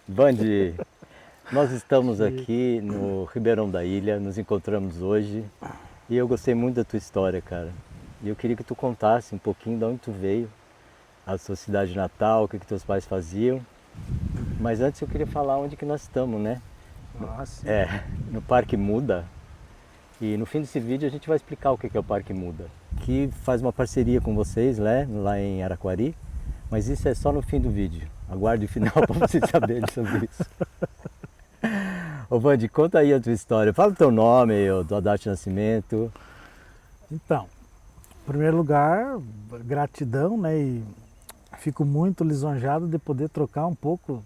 Bandi, nós estamos aqui no Ribeirão da Ilha, nos encontramos hoje e eu gostei muito da tua história, cara. E eu queria que tu contasse um pouquinho de onde tu veio, a sua cidade natal, o que teus pais faziam. Mas antes eu queria falar onde que nós estamos, né? Nossa. No Parque Muda. E no fim desse vídeo a gente vai explicar o que é o Parque Muda, que faz uma parceria com vocês, né, lá em Araquari, mas isso é só no fim do vídeo. Aguarde o final para vocês saberem sobre isso. Ô Bandi, conta aí a tua história. Fala o teu nome, a tua data de nascimento. Então, em primeiro lugar, gratidão, né? E fico muito lisonjeado de poder trocar um pouco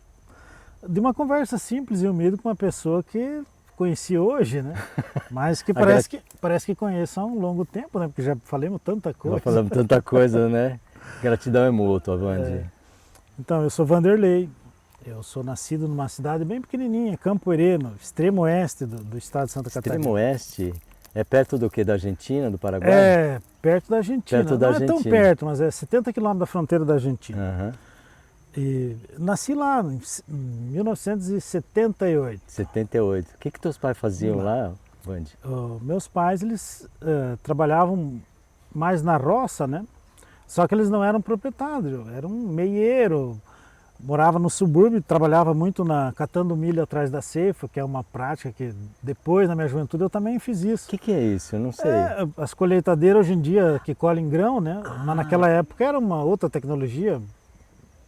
de uma conversa simples e humilde com uma pessoa que conheci hoje, né? Mas que parece que conheço há um longo tempo, né? Porque já falamos tanta coisa. Já falamos tanta coisa, né? Gratidão é mútua, Bandi. Então, eu sou Vanderlei. Eu sou nascido numa cidade bem pequenininha, Campo Hereno, extremo oeste do estado de Santa Catarina. Extremo oeste? É perto do que? Da Argentina, do Paraguai? É, perto da Argentina. Perto da Não Argentina. é tão perto, mas é 70 quilômetros da fronteira da Argentina. Uhum. E nasci lá em 1978. 78. O que teus pais faziam lá, Bandi? Meus pais, eles trabalhavam mais na roça, né? Só que eles não eram proprietários, eram meieiro, morava no subúrbio, trabalhava muito catando milho atrás da ceifa, que é uma prática que depois, na minha juventude, eu também fiz isso. O que é isso? Eu não sei. As colheitadeiras hoje em dia que colhem grão, né? Mas naquela época era uma outra tecnologia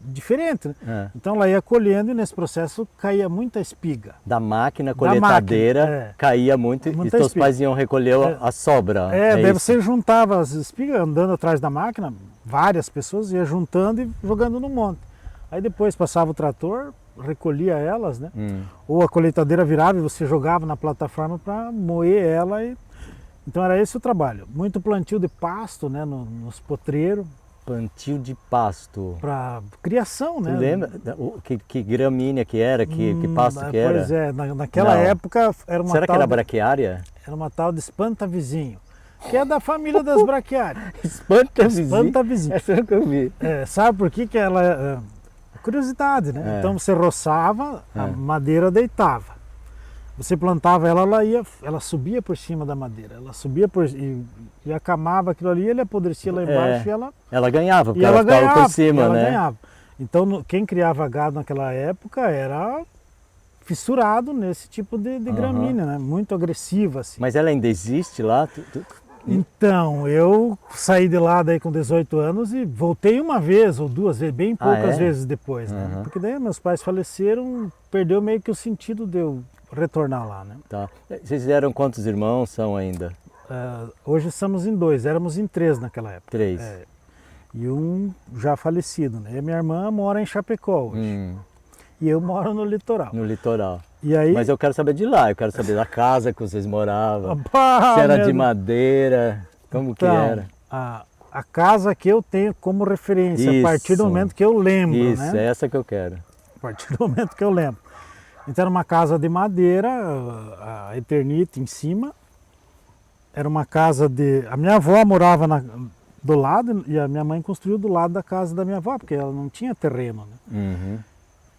diferente, né? Então ela ia colhendo e nesse processo caía muita espiga. Da máquina colheitadeira caía muito e teus espiga. Pais iam recolher a sobra. Daí você juntava as espigas andando atrás da máquina, várias pessoas iam juntando e jogando no monte. Aí depois passava o trator, recolhia elas, né? Ou a colheitadeira virava e você jogava na plataforma para moer ela. Então era esse o trabalho. Muito plantio de pasto, né? Nos potreiros. Plantio de pasto. Para criação, né? Tu lembra que gramínea que era, que pasto que era? Pois é, naquela época era uma Será que era braquiária? Era uma tal de espanta-vizinho, que é da família das braquiárias. Espanta-vizinho? Espanta-vizinho. Essa eu nunca vi. Sabe por que ela... Curiosidade, né? Então você roçava, a madeira deitava. Você plantava ela subia por cima da madeira, ela subia e acamava aquilo ali, ele apodrecia lá embaixo e ela ganhava, porque ela ficava por cima, né? Ganhava. Então quem criava gado naquela época era fissurado nesse tipo de gramínea, né? Muito agressiva assim. Mas ela ainda existe lá? Então, eu saí de lá daí com 18 anos e voltei uma vez ou duas vezes, bem poucas vezes depois, né? Porque daí meus pais faleceram, perdeu meio que o sentido de eu retornar lá, né? Tá. Vocês eram quantos irmãos são ainda? Hoje estamos em 2, éramos em 3 naquela época. 3. E um já falecido, né? E a minha irmã mora em Chapecó hoje. E eu moro no litoral. No litoral. E aí... Mas eu quero saber de lá, eu quero saber da casa que vocês moravam, se era de madeira, como que era. A casa que eu tenho como referência, a partir do momento que eu lembro, Isso, né? é essa que eu quero. A partir do momento que eu lembro. Então era uma casa de madeira, a Eternite em cima. Era uma casa de... A minha avó morava do lado e a minha mãe construiu do lado da casa da minha avó, porque ela não tinha terreno, né?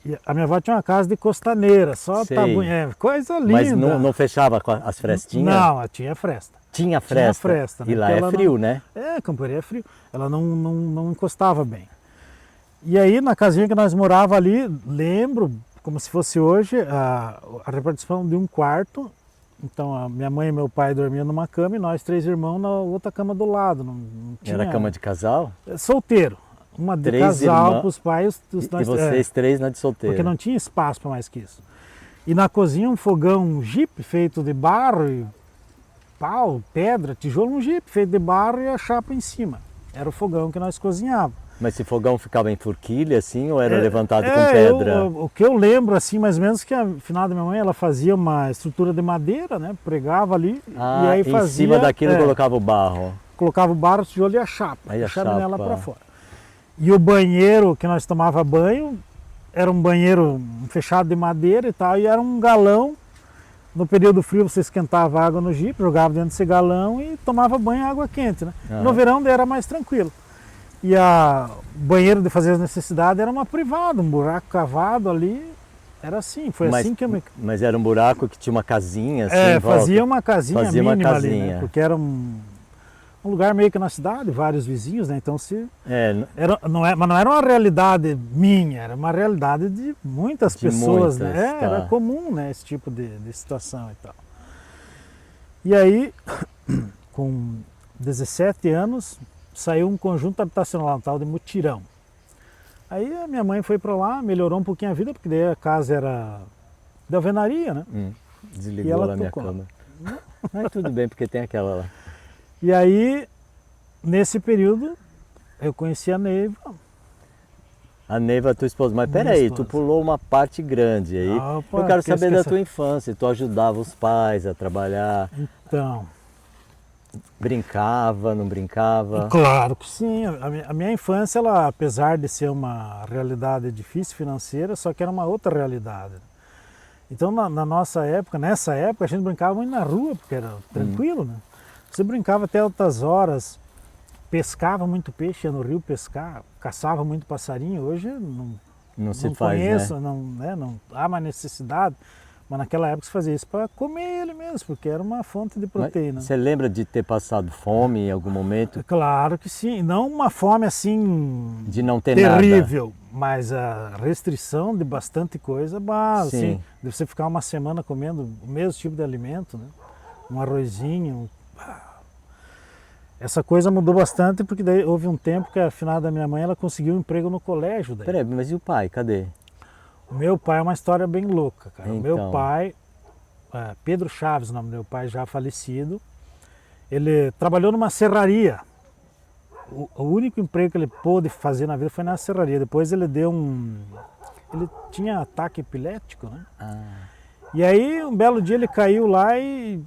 E a minha avó tinha uma casa de costaneira, só tabuinha, coisa linda. Mas não fechava com as frestinhas? Não, ela tinha fresta. Tinha fresta? Tinha fresta. E lá é frio, né? Campo Hereno é frio. Ela não encostava bem. E aí, na casinha que nós morávamos ali, lembro, como se fosse hoje, a repartição de um quarto. Então, a minha mãe e meu pai dormiam numa cama e nós 3 irmãos na outra cama do lado. Não tinha... Era cama de casal? Solteiro. Uma de casal para os pais. E vocês 3 na de solteiro? Porque não tinha espaço para mais que isso. E na cozinha um fogão, um jipe feito de barro, e pau, pedra, tijolo, um jipe feito de barro e a chapa em cima. Era o fogão que nós cozinhávamos. Mas esse fogão ficava em forquilha assim ou era levantado com pedra? O que eu lembro assim, mais ou menos, que a final da minha mãe ela fazia uma estrutura de madeira, né? Pregava ali e aí fazia... Em cima daquilo colocava o barro? Colocava o barro, o tijolo e a chapa. Aí a chanela para fora. E o banheiro que nós tomava banho era um banheiro fechado de madeira e tal, e era um galão. No período frio você esquentava a água no jipe, jogava dentro desse galão e tomava banho em água quente, né? No verão era mais tranquilo. E o banheiro de fazer as necessidades era uma privada, um buraco cavado ali, Era assim, foi Mas- assim que eu me... Mas era um buraco que tinha uma casinha assim em volta? fazia uma casinha Fazia uma mínima ali, casinha. né? Porque era um lugar meio que na cidade, vários vizinhos, né? Então mas não era uma realidade minha, era uma realidade de muitas De pessoas, muitas, né? tá. Era comum, né? Esse tipo de situação e tal. E aí, com 17 anos, saiu um conjunto habitacional, um tal de mutirão. Aí a minha mãe foi para lá, melhorou um pouquinho a vida, porque daí a casa era de alvenaria, né? E Desligou ela lá a minha tocou. câmera. Mas tudo bem, porque tem aquela lá. E aí, nesse período, eu conheci a Neiva. A Neiva, tua esposa. Mas Minha peraí, tu esposa. pulou uma parte grande aí. Opa, Eu quero que saber da esqueça- tua infância. Tu ajudava os pais a trabalhar, Então, brincava, não brincava? claro que sim. A minha infância, ela, apesar de ser uma realidade difícil financeira, só que era uma outra realidade. Então, na nossa época, nessa época, a gente brincava muito na rua, porque era tranquilo, né? Você brincava até altas horas, pescava muito peixe, ia no rio pescar, caçava muito passarinho. Hoje Não se não faz, conheço, né? não há mais necessidade. Mas naquela época se fazia isso para comer ele mesmo, porque era uma fonte de Mas proteína. você lembra de ter passado fome em algum momento? Claro que sim, não uma fome assim De não ter terrível, mas a restrição de bastante coisa, Sim. assim, de você ficar uma semana comendo o mesmo tipo de alimento, né? Um arrozinho. Essa coisa mudou bastante porque daí houve um tempo que a finada da minha mãe ela conseguiu um emprego no colégio daí. Peraí, mas e o pai? Cadê? O meu pai é uma história bem louca, cara. O meu Então. pai, Pedro Chaves, o nome do meu pai, já falecido, ele trabalhou numa serraria. O único emprego que ele pôde fazer na vida foi na serraria. Depois ele ele tinha ataque epilético, né? E aí um belo dia ele caiu lá e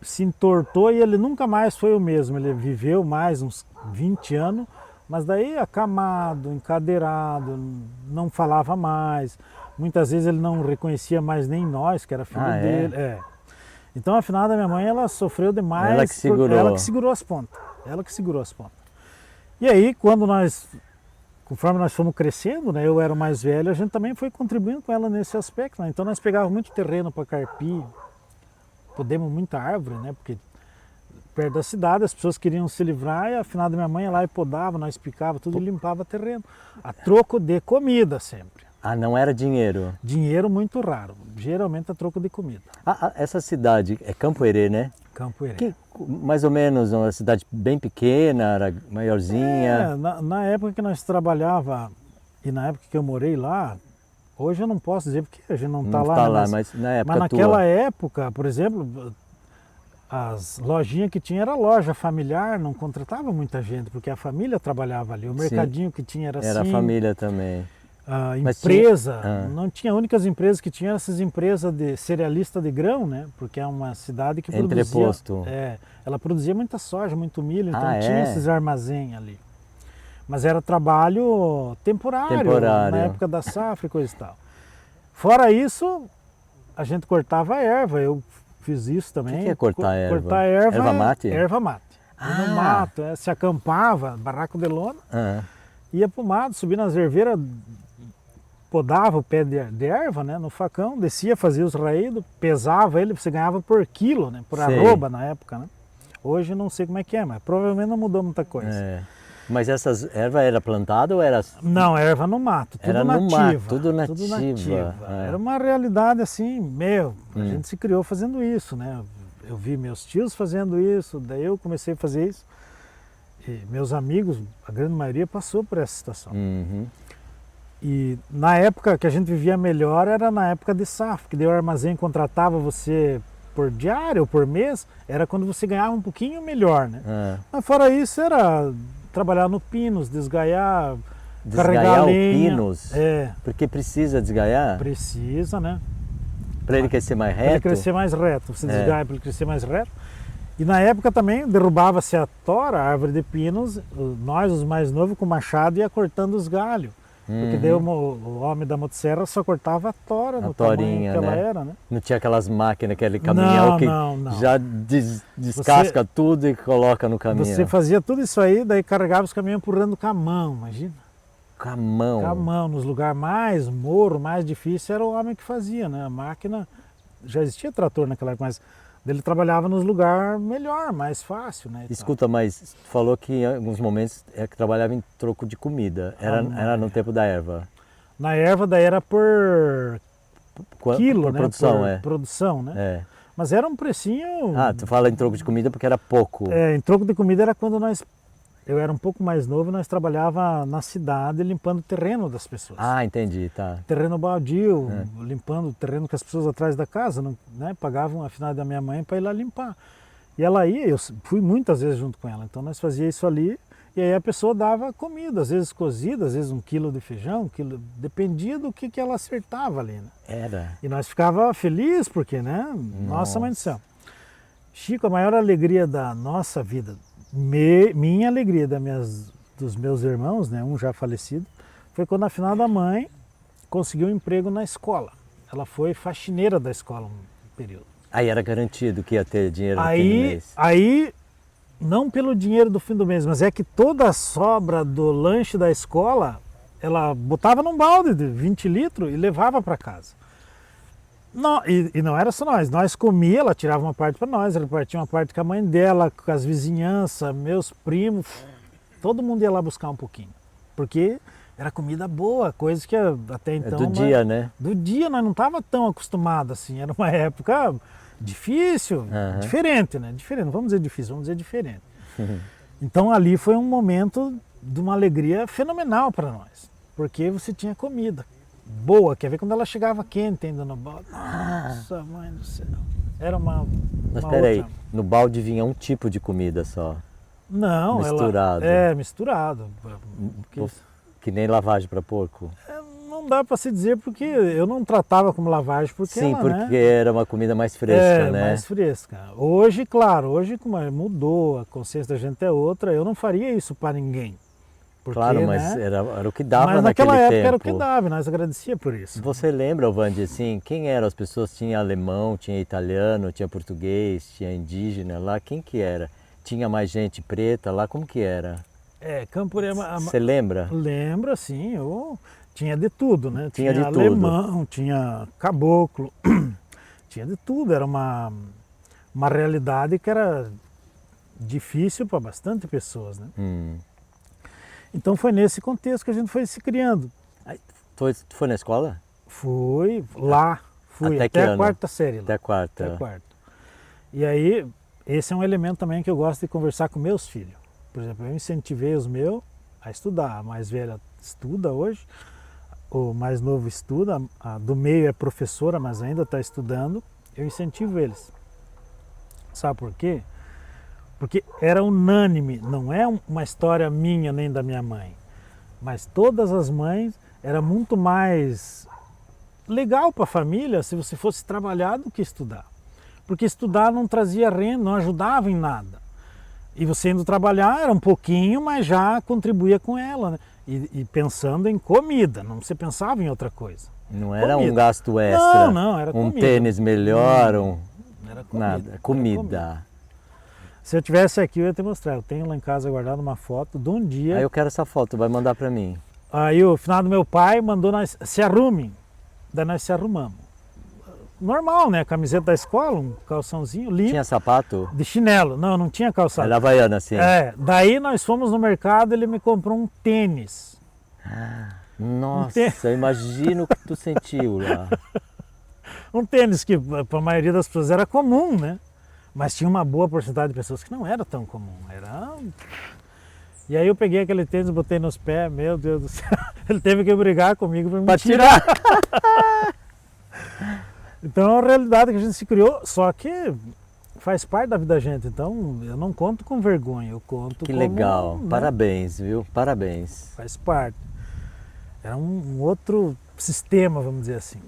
se entortou e ele nunca mais foi o mesmo. Ele viveu mais uns 20 anos, mas daí acamado, encadeirado, não falava mais. Muitas vezes ele não reconhecia mais nem nós, que era filho dele. Então a finada da minha mãe, ela sofreu demais. Ela que segurou. Ela que segurou as pontas. Ela que segurou as pontas. E aí, conforme nós fomos crescendo, né, eu era o mais velho, a gente também foi contribuindo com ela nesse aspecto, né? Então nós pegávamos muito terreno para carpir, podemos muita árvore, né? Porque perto da cidade as pessoas queriam se livrar e a finada da minha mãe ia lá e podava, nós picava tudo e limpava terreno. A troco de comida sempre. Ah, não era dinheiro. Dinheiro muito raro, geralmente a troco de comida. Essa cidade é Campo Herê, né? Campo Herê. Que, mais ou menos uma cidade bem pequena, era maiorzinha. Na época que nós trabalhava e na época que eu morei lá, hoje eu não posso dizer porque a gente não está Não lá. tá né, lá, mas na época mas naquela tua. época, por exemplo, as lojinhas que tinha era loja familiar, não contratava muita gente, porque a família trabalhava ali. O mercadinho que tinha era Era a assim. família também. A Mas empresa, tinha- não tinha, únicas empresas que tinham essas empresas de cerealista de grão, né? Porque é uma cidade que Entreposto. ela produzia muita soja, muito milho, então Ah, tinha é? esses armazéns ali. Mas era trabalho temporário, Temporário. na época da safra e coisa e tal. Fora isso, a gente cortava a erva, eu fiz isso também. O que é cortar erva? Cortar erva Erva mate? Erva mate. Ah. No mato, se acampava, barraco de lona, Ah, ia pro mato, subia nas erveiras, podava o pé de erva, né, no facão, descia, fazia os raídos, pesava ele, você ganhava por quilo, né, por Sei. arroba na época, né. Hoje eu não sei como é que é, mas provavelmente não mudou muita coisa. é. Mas essas erva era plantada ou era... Não, erva no mato, tudo Era no nativa. mato, tudo nativa, é. Era uma realidade assim, a Hum. gente se criou fazendo isso, né. Eu vi meus tios fazendo isso, daí eu comecei a fazer isso. E meus amigos, a grande maioria passou por essa situação. Uhum. E na época que a gente vivia melhor era na época de safra, que daí o armazém contratava você por diário ou por mês, era quando você ganhava um pouquinho melhor, né. Ah. Mas fora isso era trabalhar no pinos, desgaiar, carregar Desgaiar o lenha. pinos? É, Porque precisa desgaiar? precisa, né? Para ele crescer mais Para ele reto? crescer mais reto, você É. desgaia para ele crescer mais reto. E na época também derrubava-se a tora, a árvore de pinos, nós os mais novos com machado ia cortando os galhos. Porque daí o homem da motosserra só cortava a tora no torinha, tamanho que né? ela era, né? Não tinha aquelas máquinas, aquele caminhão que não. já descasca tudo e coloca no caminhão. Você fazia tudo isso aí, daí carregava os caminhões empurrando com a mão, imagina. Com a mão. Com a mão, nos lugares mais morro, mais difícil, era o homem que fazia, né? A máquina, já existia trator naquela época, mas ele trabalhava nos lugares melhor, mais fácil, né? Escuta, mas tu falou que em alguns momentos é que trabalhava em troco de comida. Era no tempo da erva. Na erva daí era por quilo, por né? produção, por produção, né? É. Mas era um precinho... Ah, tu fala em troco de comida porque era pouco. Em troco de comida era quando eu era um pouco mais novo e nós trabalhava na cidade limpando o terreno das pessoas. Ah, entendi, tá. Terreno baldio, limpando o terreno que as pessoas atrás da casa, né? Pagavam a finada da minha mãe para ir lá limpar. E ela ia, eu fui muitas vezes junto com ela, então nós fazíamos isso ali e aí a pessoa dava comida, às vezes cozida, às vezes 1 quilo de feijão, 1 quilo, dependia do que ela acertava ali, né? Era. E nós ficava felizes porque, né? Nossa mãe do céu. Chico, a maior alegria da nossa vida, minha alegria dos meus irmãos, né? Um já falecido, foi quando a finada mãe conseguiu um emprego na escola. Ela foi faxineira da escola um período. Aí era garantido que ia ter dinheiro no fim do mês. Aí, não pelo dinheiro do fim do mês, mas é que toda a sobra do lanche da escola, ela botava num balde de 20 litros e levava para casa. Não, e não era só nós comíamos, ela tirava uma parte para nós, ela partia uma parte com a mãe dela, com as vizinhanças, meus primos, todo mundo ia lá buscar um pouquinho, porque era comida boa, coisa que até então... do dia, né? Do dia, nós não estávamos tão acostumados assim, era uma época difícil, diferente, né? Diferente, não vamos dizer difícil, vamos dizer diferente. Então ali foi um momento de uma alegria fenomenal para nós, porque você tinha comida boa, quer ver quando ela chegava quente ainda no balde. Nossa, mãe do céu. Era uma Mas uma peraí, outra... no balde vinha um tipo de comida só? Não, misturado. Misturado. Que nem lavagem para porco? Não dá para se dizer porque eu não tratava como lavagem, porque Sim, ela, porque né? era uma comida mais fresca, né? Mais fresca. Hoje, claro, como mudou, a consciência da gente é outra, eu não faria isso para ninguém. Porque, claro, mas né? era o que dava Mas naquele naquela época tempo. era o que dava, e nós agradecíamos por isso. Você lembra, Vandi, assim, quem eram as pessoas? Tinha alemão, tinha italiano, tinha português, tinha indígena lá, quem que era? Tinha mais gente preta lá, como que era? Campurema... Você lembra? Lembro, sim, tinha de tudo, né? Tinha de tudo. Alemão, tinha caboclo, tinha de tudo, era uma realidade que era difícil para bastante pessoas, né? Então foi nesse contexto que a gente foi se criando. Tu foi na escola? Fui lá, até a quarta série. Até a quarta. Até a quarta. E aí, esse é um elemento também que eu gosto de conversar com meus filhos. Por exemplo, eu incentivei os meus a estudar. A mais velha estuda hoje, o mais novo estuda, a do meio é professora, mas ainda está estudando. Eu incentivo eles. Sabe por quê? Porque era unânime, não é uma história minha nem da minha mãe, mas todas as mães, era muito mais legal para a família se você fosse trabalhar do que estudar. Porque estudar não trazia renda, não ajudava em nada. E você indo trabalhar era um pouquinho, mas já contribuía com ela, né? E pensando em comida, não se pensava em outra coisa. Não era comida. Um gasto extra, não, era comida. Um tênis melhor, era comida, nada, comida. Era comida. Se eu tivesse aqui, eu ia te mostrar. Eu tenho lá em casa guardado uma foto de um dia. Aí eu quero essa foto, vai mandar para mim. Aí o finado meu pai mandou nós se arrumem. Daí nós se arrumamos. Normal, né? Camiseta da escola, um calçãozinho limpo. Tinha sapato? De chinelo. Não tinha calçado. Era havaiana, assim. Daí nós fomos no mercado e ele me comprou um tênis. Nossa, eu imagino o que tu sentiu lá. Um tênis que para a maioria das pessoas era comum, né? Mas tinha uma boa porcentagem de pessoas que não era tão comum. E aí eu peguei aquele tênis, botei nos pés, meu Deus do céu. Ele teve que brigar comigo para me tirar. Então é uma realidade que a gente se criou, só que faz parte da vida da gente. Então eu não conto com vergonha, eu conto que como... legal, né? Parabéns, viu? Parabéns. Faz parte. Era um outro sistema, vamos dizer assim.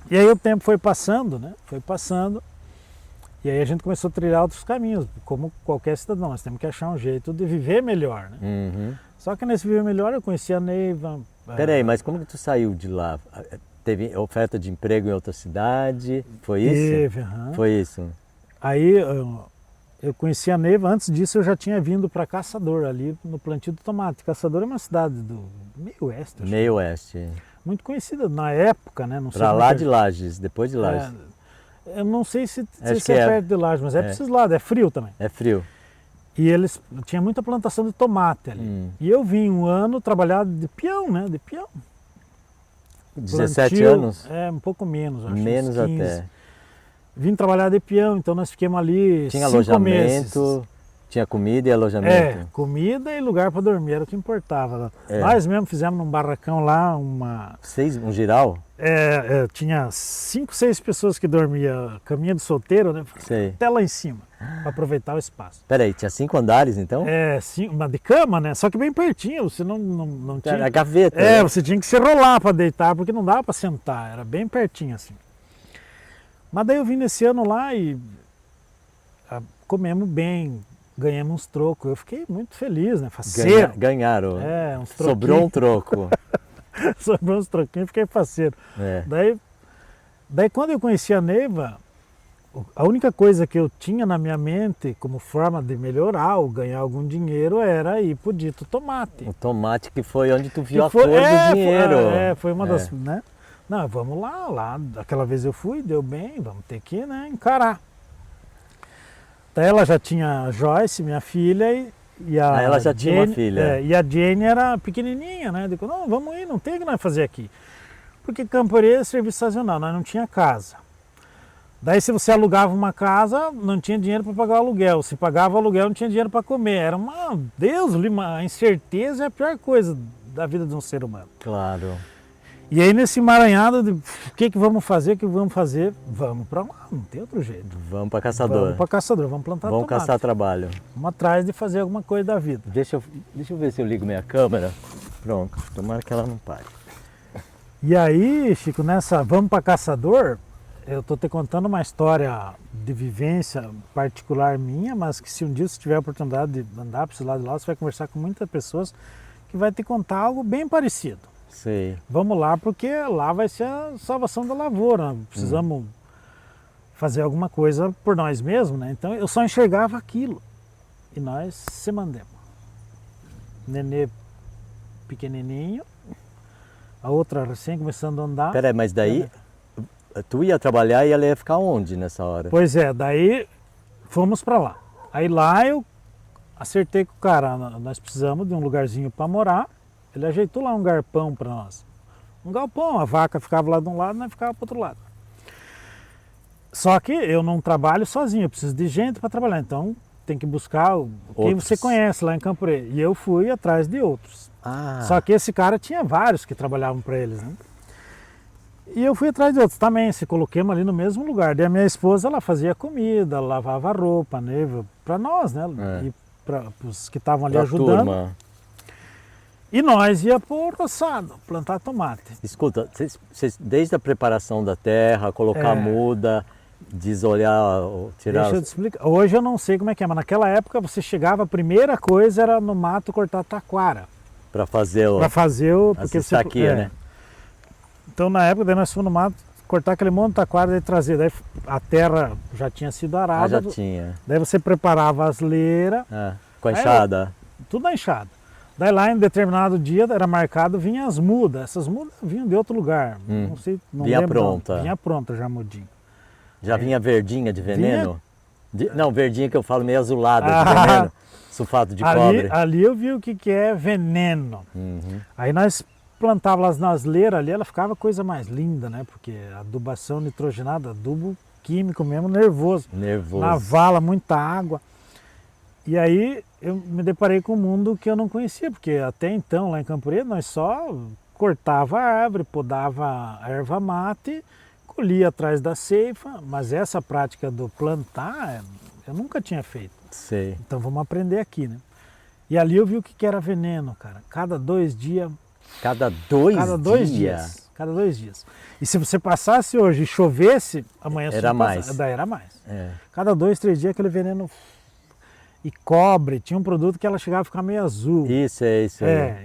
E aí o tempo foi passando, né? Foi passando. E aí a gente começou a trilhar outros caminhos, como qualquer cidadão, nós temos que achar um jeito de viver melhor, né? Só que nesse viver melhor eu conheci a Neiva. Peraí, mas como que tu saiu de lá? Teve oferta de emprego em outra cidade? Foi isso? Teve, Foi isso. Aí eu conheci a Neiva, antes disso eu já tinha vindo para Caçador, ali no plantio do tomate. Caçador é uma cidade do meio oeste, acho. Meio oeste. Muito conhecida na época, né? Não sei Para como lá é de que Lages, depois de Lages. eu não sei se Acho se que é é. perto de Lages, mas é para esses lados, é frio também. É frio. E eles tinha muita plantação de tomate ali. E eu vim um ano trabalhar de peão, né? De peão. 17 Plantio, anos? É, um pouco menos, acho. Menos uns 15. até. Vim trabalhar de peão, então nós ficamos ali Tinha 5 meses. alojamento, tinha comida e alojamento. Comida e lugar para dormir, era o que importava. É. Nós mesmo fizemos num barracão lá Um giral? tinha 5, 6 pessoas que dormiam, caminha de solteiro, né? Sei. Até lá em cima, para aproveitar o espaço. Peraí, tinha 5 andares então? Uma de cama, né? Só que bem pertinho, você não tinha... Era gaveta. né? Você tinha que se rolar para deitar, porque não dava para sentar, era bem pertinho assim. Mas daí eu vim nesse ano lá e comemos bem, ganhamos uns trocos. Eu fiquei muito feliz, né? Faceiro. Ganharam. Uns Sobrou um troco. Sobrou uns troquinhos, fiquei faceiro. É. Daí quando eu conheci a Neiva, a única coisa que eu tinha na minha mente como forma de melhorar ou ganhar algum dinheiro era ir pro dito tomate. O tomate que foi onde tu viu Que a cor do dinheiro. Foi uma das, né? Não, vamos lá, aquela vez eu fui, deu bem, vamos ter que, né, encarar. Daí ela já tinha a Joyce, minha filha, e a ela já tinha uma filha. e a Jenny era pequenininha, né? Digo, não, vamos ir, não tem o que nós fazer aqui. Porque Camporê é serviço sazonal, nós não tinha casa. Daí se você alugava uma casa, não tinha dinheiro para pagar o aluguel. Se pagava o aluguel, não tinha dinheiro para comer. Era uma incerteza é a pior coisa da vida de um ser humano. Claro. E aí nesse emaranhado de o que vamos fazer, vamos para lá, não tem outro jeito. Vamos para Caçador. Vamos para Caçador, vamos plantar tomate. Vamos caçar trabalho. Vamos atrás de fazer alguma coisa da vida. Deixa eu ver se eu ligo minha câmera. Pronto, tomara que ela não pare. E aí, Chico, vamos para Caçador, eu estou te contando uma história de vivência particular minha, mas que se um dia você tiver a oportunidade de andar para esse lado de lá, você vai conversar com muitas pessoas que vai te contar algo bem parecido. Sei. Vamos lá, porque lá vai ser a salvação da lavoura. Precisamos fazer alguma coisa por nós mesmos, né? Então eu só enxergava aquilo. E nós se mandemos. Nenê pequenininho, a outra recém começando a andar. Peraí, mas daí tu ia trabalhar e ela ia ficar onde nessa hora? Pois é, daí fomos para lá. Aí lá eu acertei com o cara, nós precisamos de um lugarzinho para morar. Ele ajeitou lá um galpão para nós. Um galpão, a vaca ficava lá de um lado e nós ficava para o outro lado. Só que eu não trabalho sozinho, eu preciso de gente para trabalhar. Então tem que buscar quem você conhece lá em Camporê. E eu fui atrás de outros. Só que esse cara tinha vários que trabalhavam para eles, né? E eu fui atrás de outros também, se coloquemos ali no mesmo lugar. Daí a minha esposa, ela fazia comida, lavava roupa, Neiva, para nós, né? E para os que estavam ali ajudando. Turma. E nós ia pro roçado, plantar tomate. Escuta, vocês desde a preparação da terra, colocar a muda, desolhar, tirar... Deixa eu te explicar. Hoje eu não sei como é que é, mas naquela época você chegava, a primeira coisa era no mato cortar taquara. Para fazer o... Porque você aqui, né? Então na época daí nós fomos no mato cortar aquele monte de taquara e trazer. Daí a terra já tinha sido arada. Já tinha. Daí você preparava as leiras. Com a enxada. Tudo na enxada. Daí lá em determinado dia era marcado, vinha as mudas. Essas mudas vinham de outro lugar. Não sei, não vinha lembro. Pronta. Vinha pronta já mudinha. Já vinha verdinha de veneno? Não, verdinha que eu falo meio azulada de veneno. Sulfato de cobre. Ali eu vi o que é veneno. Aí nós plantávamos nas leiras ali, ela ficava coisa mais linda, né? Porque adubação nitrogenada, adubo químico mesmo, nervoso. Na vala, muita água. E aí eu me deparei com um mundo que eu não conhecia, porque até então lá em Camporê nós só cortava a árvore, podava a erva mate, colhia atrás da ceifa, mas essa prática do plantar eu nunca tinha feito. Sei. Então vamos aprender aqui, né? E ali eu vi o que era veneno, cara. Cada 2 dias. Cada dois dias? Cada 2 dias. E se você passasse hoje e chovesse, amanhã era mais. Daí era mais. Cada 2, 3 dias aquele veneno. E cobre, tinha um produto que ela chegava a ficar meio azul. Isso aí.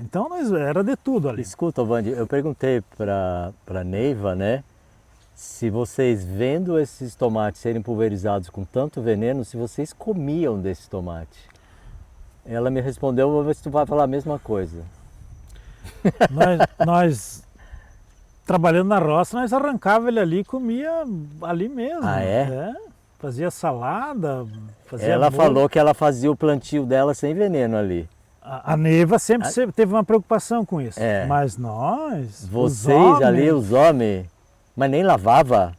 Então era de tudo ali. Escuta, Vandi, eu perguntei para Neiva, né? se vocês vendo esses tomates serem pulverizados com tanto veneno, se vocês comiam desse tomate. Ela me respondeu, vou ver se tu vai falar a mesma coisa. Nós trabalhando na roça, nós arrancava ele ali e comia ali mesmo. Ah, é? Fazia salada, fazia Ela molho. falou que ela fazia o plantio dela sem veneno ali. A Neiva sempre teve uma preocupação com isso. É. Mas nós, Vocês ali, os homens, mas nem lavava?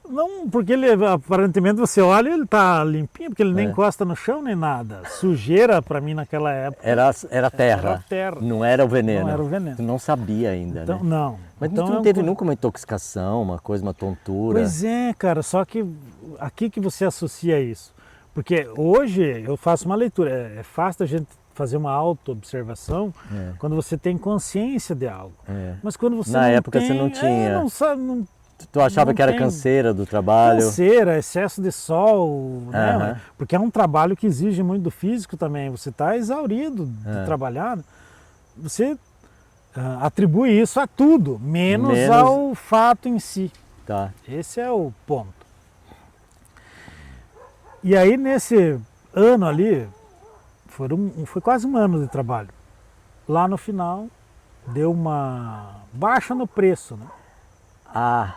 Não, porque ele aparentemente você olha ele tá limpinho, porque ele nem É. encosta no chão nem nada. Sujeira para mim naquela época Era terra. era terra. Não era o veneno. Não era o veneno. Tu não sabia ainda, Então, né? não. Mas então, tu não teve nunca uma intoxicação, uma coisa, uma tontura? Pois é, cara, só que aqui que você associa isso. Porque hoje eu faço uma leitura, é fácil a gente fazer uma auto-observação quando você tem consciência de algo. É. Mas quando você Na não época tem, você não tinha. não sabe, não Tu achava não que era tem. canseira do trabalho? canseira, excesso de sol, né? Aham. Porque é um trabalho que exige muito do físico também. Você está exaurido de É. trabalhar. Você atribui isso a tudo, menos ao fato em si. Tá. Esse é o ponto. E aí nesse ano ali, foi quase um ano de trabalho. Lá no final, deu uma baixa no preço, né? Ah,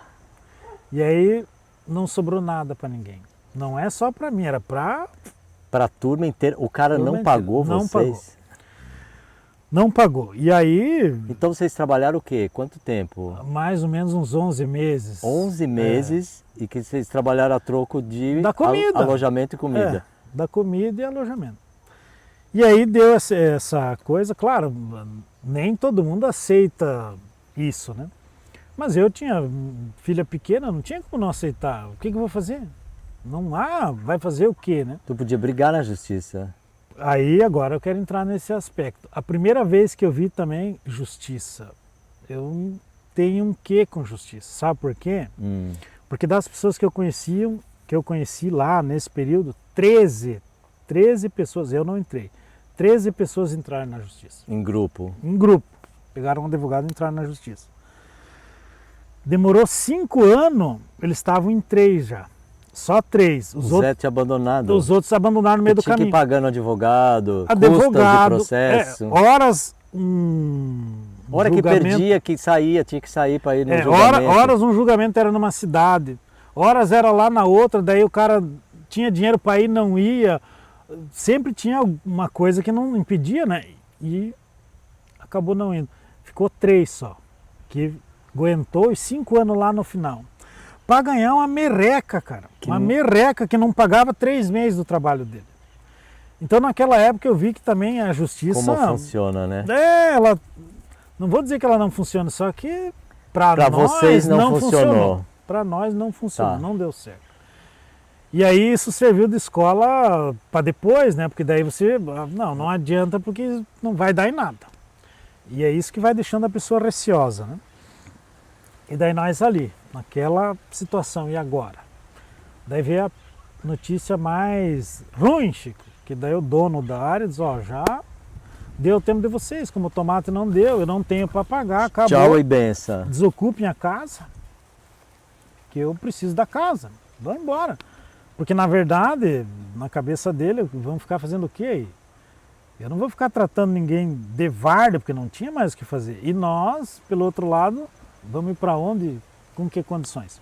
E aí não sobrou nada para ninguém. Não é só para mim, era para... pra turma inteira. O cara Turma não inteira. pagou Não vocês? Não pagou. E aí, Então vocês trabalharam o quê? Quanto tempo? mais ou menos uns 11 meses. 11 meses e que vocês trabalharam a troco de Da comida. alojamento e comida. Da comida e alojamento. E aí deu essa coisa, claro, nem todo mundo aceita isso, né? Mas eu tinha filha pequena, não tinha como não aceitar. O que eu vou fazer? Não há, vai fazer o quê, né? Tu podia brigar na justiça. Aí agora eu quero entrar nesse aspecto. A primeira vez que eu vi também justiça, eu tenho um quê com justiça, sabe por quê? Porque das pessoas que eu conheci lá nesse período, 13 pessoas, eu não entrei, 13 pessoas entraram na justiça. Em grupo. Em grupo, pegaram um advogado e entraram na justiça. Demorou 5 anos, eles estavam em 3 já. Só 3. O Zé tinha abandonado. Os outros abandonaram no meio do tinha que ir caminho. pagando advogado, custas Advogado, de processo. horas Hora que julgamento. perdia, que saía, tinha que sair para ir no julgamento. Horas um julgamento era numa cidade, horas era lá na outra, daí o cara tinha dinheiro para ir, não ia. Sempre tinha uma coisa que não impedia, né? E acabou não indo. Ficou 3 só, que aguentou os 5 anos lá no final. Para ganhar uma merreca, cara. Uma merreca que não pagava 3 meses do trabalho dele. Então naquela época eu vi que também a justiça... Como funciona, né? ela... Não vou dizer que ela não funciona, só que para nós vocês não funcionou. Para nós não funcionou, Tá. não deu certo. E aí isso serviu de escola para depois, né? Porque daí você... Não adianta porque não vai dar em nada. E é isso que vai deixando a pessoa receosa, né? E daí nós ali, naquela situação, e agora? Daí veio a notícia mais ruim, Chico, que daí o dono da área diz, já deu o tempo de vocês, como o tomate não deu, eu não tenho para pagar, acabou. Tchau e benção. Desocupem a casa, que eu preciso da casa, vão embora. Porque na verdade, na cabeça dele, vamos ficar fazendo o quê aí? Eu não vou ficar tratando ninguém de varda, porque não tinha mais o que fazer. E nós, pelo outro lado, vamos ir para onde, com que condições?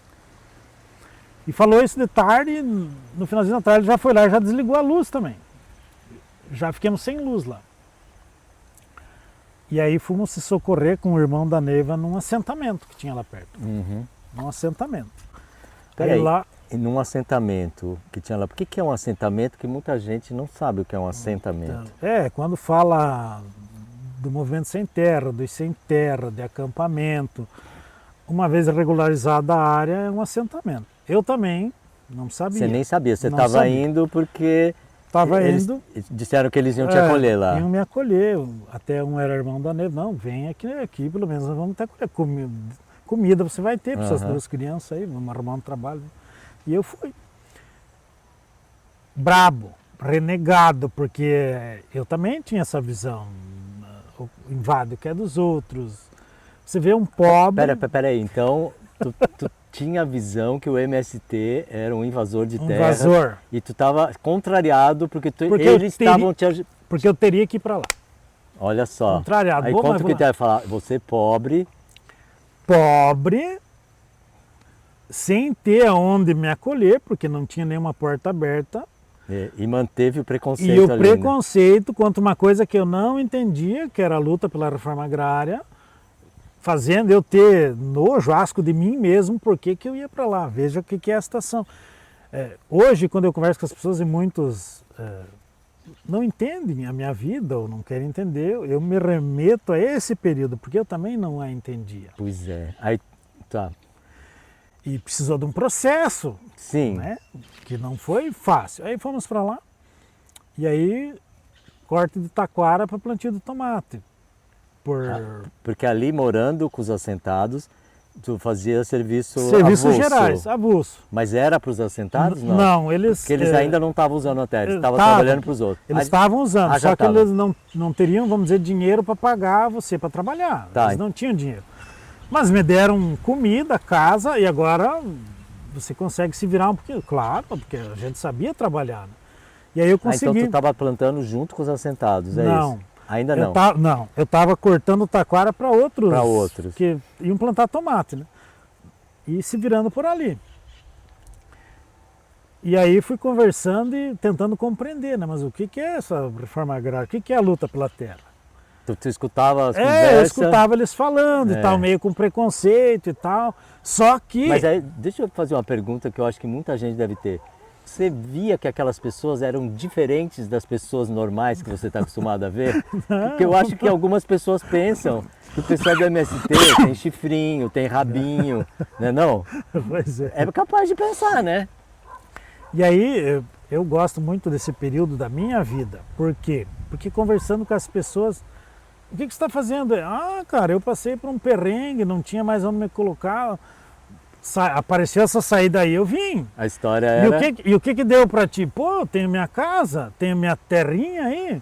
E falou isso de tarde, no finalzinho da tarde ele já foi lá, já desligou a luz também. Já ficamos sem luz lá. E aí fomos se socorrer com o irmão da Neiva num assentamento que tinha lá perto. Num assentamento. Peraí, lá, e num assentamento que tinha lá, por que é um assentamento que muita gente não sabe o que é um assentamento? Quando fala do movimento sem terra, dos sem terra, de acampamento, uma vez regularizada a área, é um assentamento. Eu também não sabia. Você nem sabia, você Não estava sabia. indo porque Estava eles indo. disseram que eles iam te acolher lá. Iam me acolher. Até um era irmão da Neiva. Não, vem aqui pelo menos nós vamos ter comida você vai ter para essas 2 crianças aí, vamos arrumar um trabalho. E eu fui. Brabo, renegado, porque eu também tinha essa visão. Invade o que é dos outros. Você vê um pobre... Peraí, então tinha a visão que o MST era um invasor de terra. Invasor. E tu estava contrariado porque, Porque eles estavam te... Porque eu teria que ir para lá. Olha só. Contrariado. Aí Bom, conta mas o que tu ia falar. Você pobre, sem ter aonde me acolher, porque não tinha nenhuma porta aberta. e manteve o preconceito E o ali, né? preconceito quanto uma coisa que eu não entendia, que era a luta pela reforma agrária, fazendo eu ter nojo, asco de mim mesmo, porque que eu ia para lá. Veja o que é a situação. Hoje, quando eu converso com as pessoas, e muitos não entendem a minha vida ou não querem entender, eu me remeto a esse período, porque eu também não a entendia. Pois é. Aí, tá. E precisou de um processo, Sim. né? Que não foi fácil. Aí fomos para lá, e aí corte de taquara para plantio de tomate. Porque ali morando com os assentados, tu fazia serviços Serviços gerais, avulso. Mas era para os assentados? Não, Não, eles... Porque eles ainda não estavam usando a terra, eles estavam tavam. trabalhando para os outros. Eles estavam usando, já só que tava. eles não teriam, vamos dizer, dinheiro para pagar você para trabalhar. Tá. Eles não tinham dinheiro. Mas me deram comida, casa, e agora você consegue se virar um pouquinho. Claro, porque a gente sabia trabalhar. Né? E aí eu consegui. Então tu estava plantando junto com os assentados, é Não. isso? Ainda não? Não, eu estava cortando taquara para outros. Para outros. Que iam plantar tomate, né? E se virando por ali. E aí fui conversando e tentando compreender, né? Mas o que é essa reforma agrária? O que é a luta pela terra? Tu escutava as conversas? Eu escutava eles falando e tal, meio com preconceito e tal. Só que... Mas aí, deixa eu fazer uma pergunta que eu acho que muita gente deve ter. Você via que aquelas pessoas eram diferentes das pessoas normais que você está acostumado a ver? Porque eu acho que algumas pessoas pensam que o pessoal do MST tem chifrinho, tem rabinho, né não? Pois é. É capaz de pensar, né? E aí eu gosto muito desse período da minha vida. Por quê? Porque conversando com as pessoas, o que você está fazendo? Cara, eu passei por um perrengue, não tinha mais onde me colocar. Apareceu essa saída aí, eu vim. A história era... E o que deu para ti? Pô, eu tenho minha casa, tenho minha terrinha aí,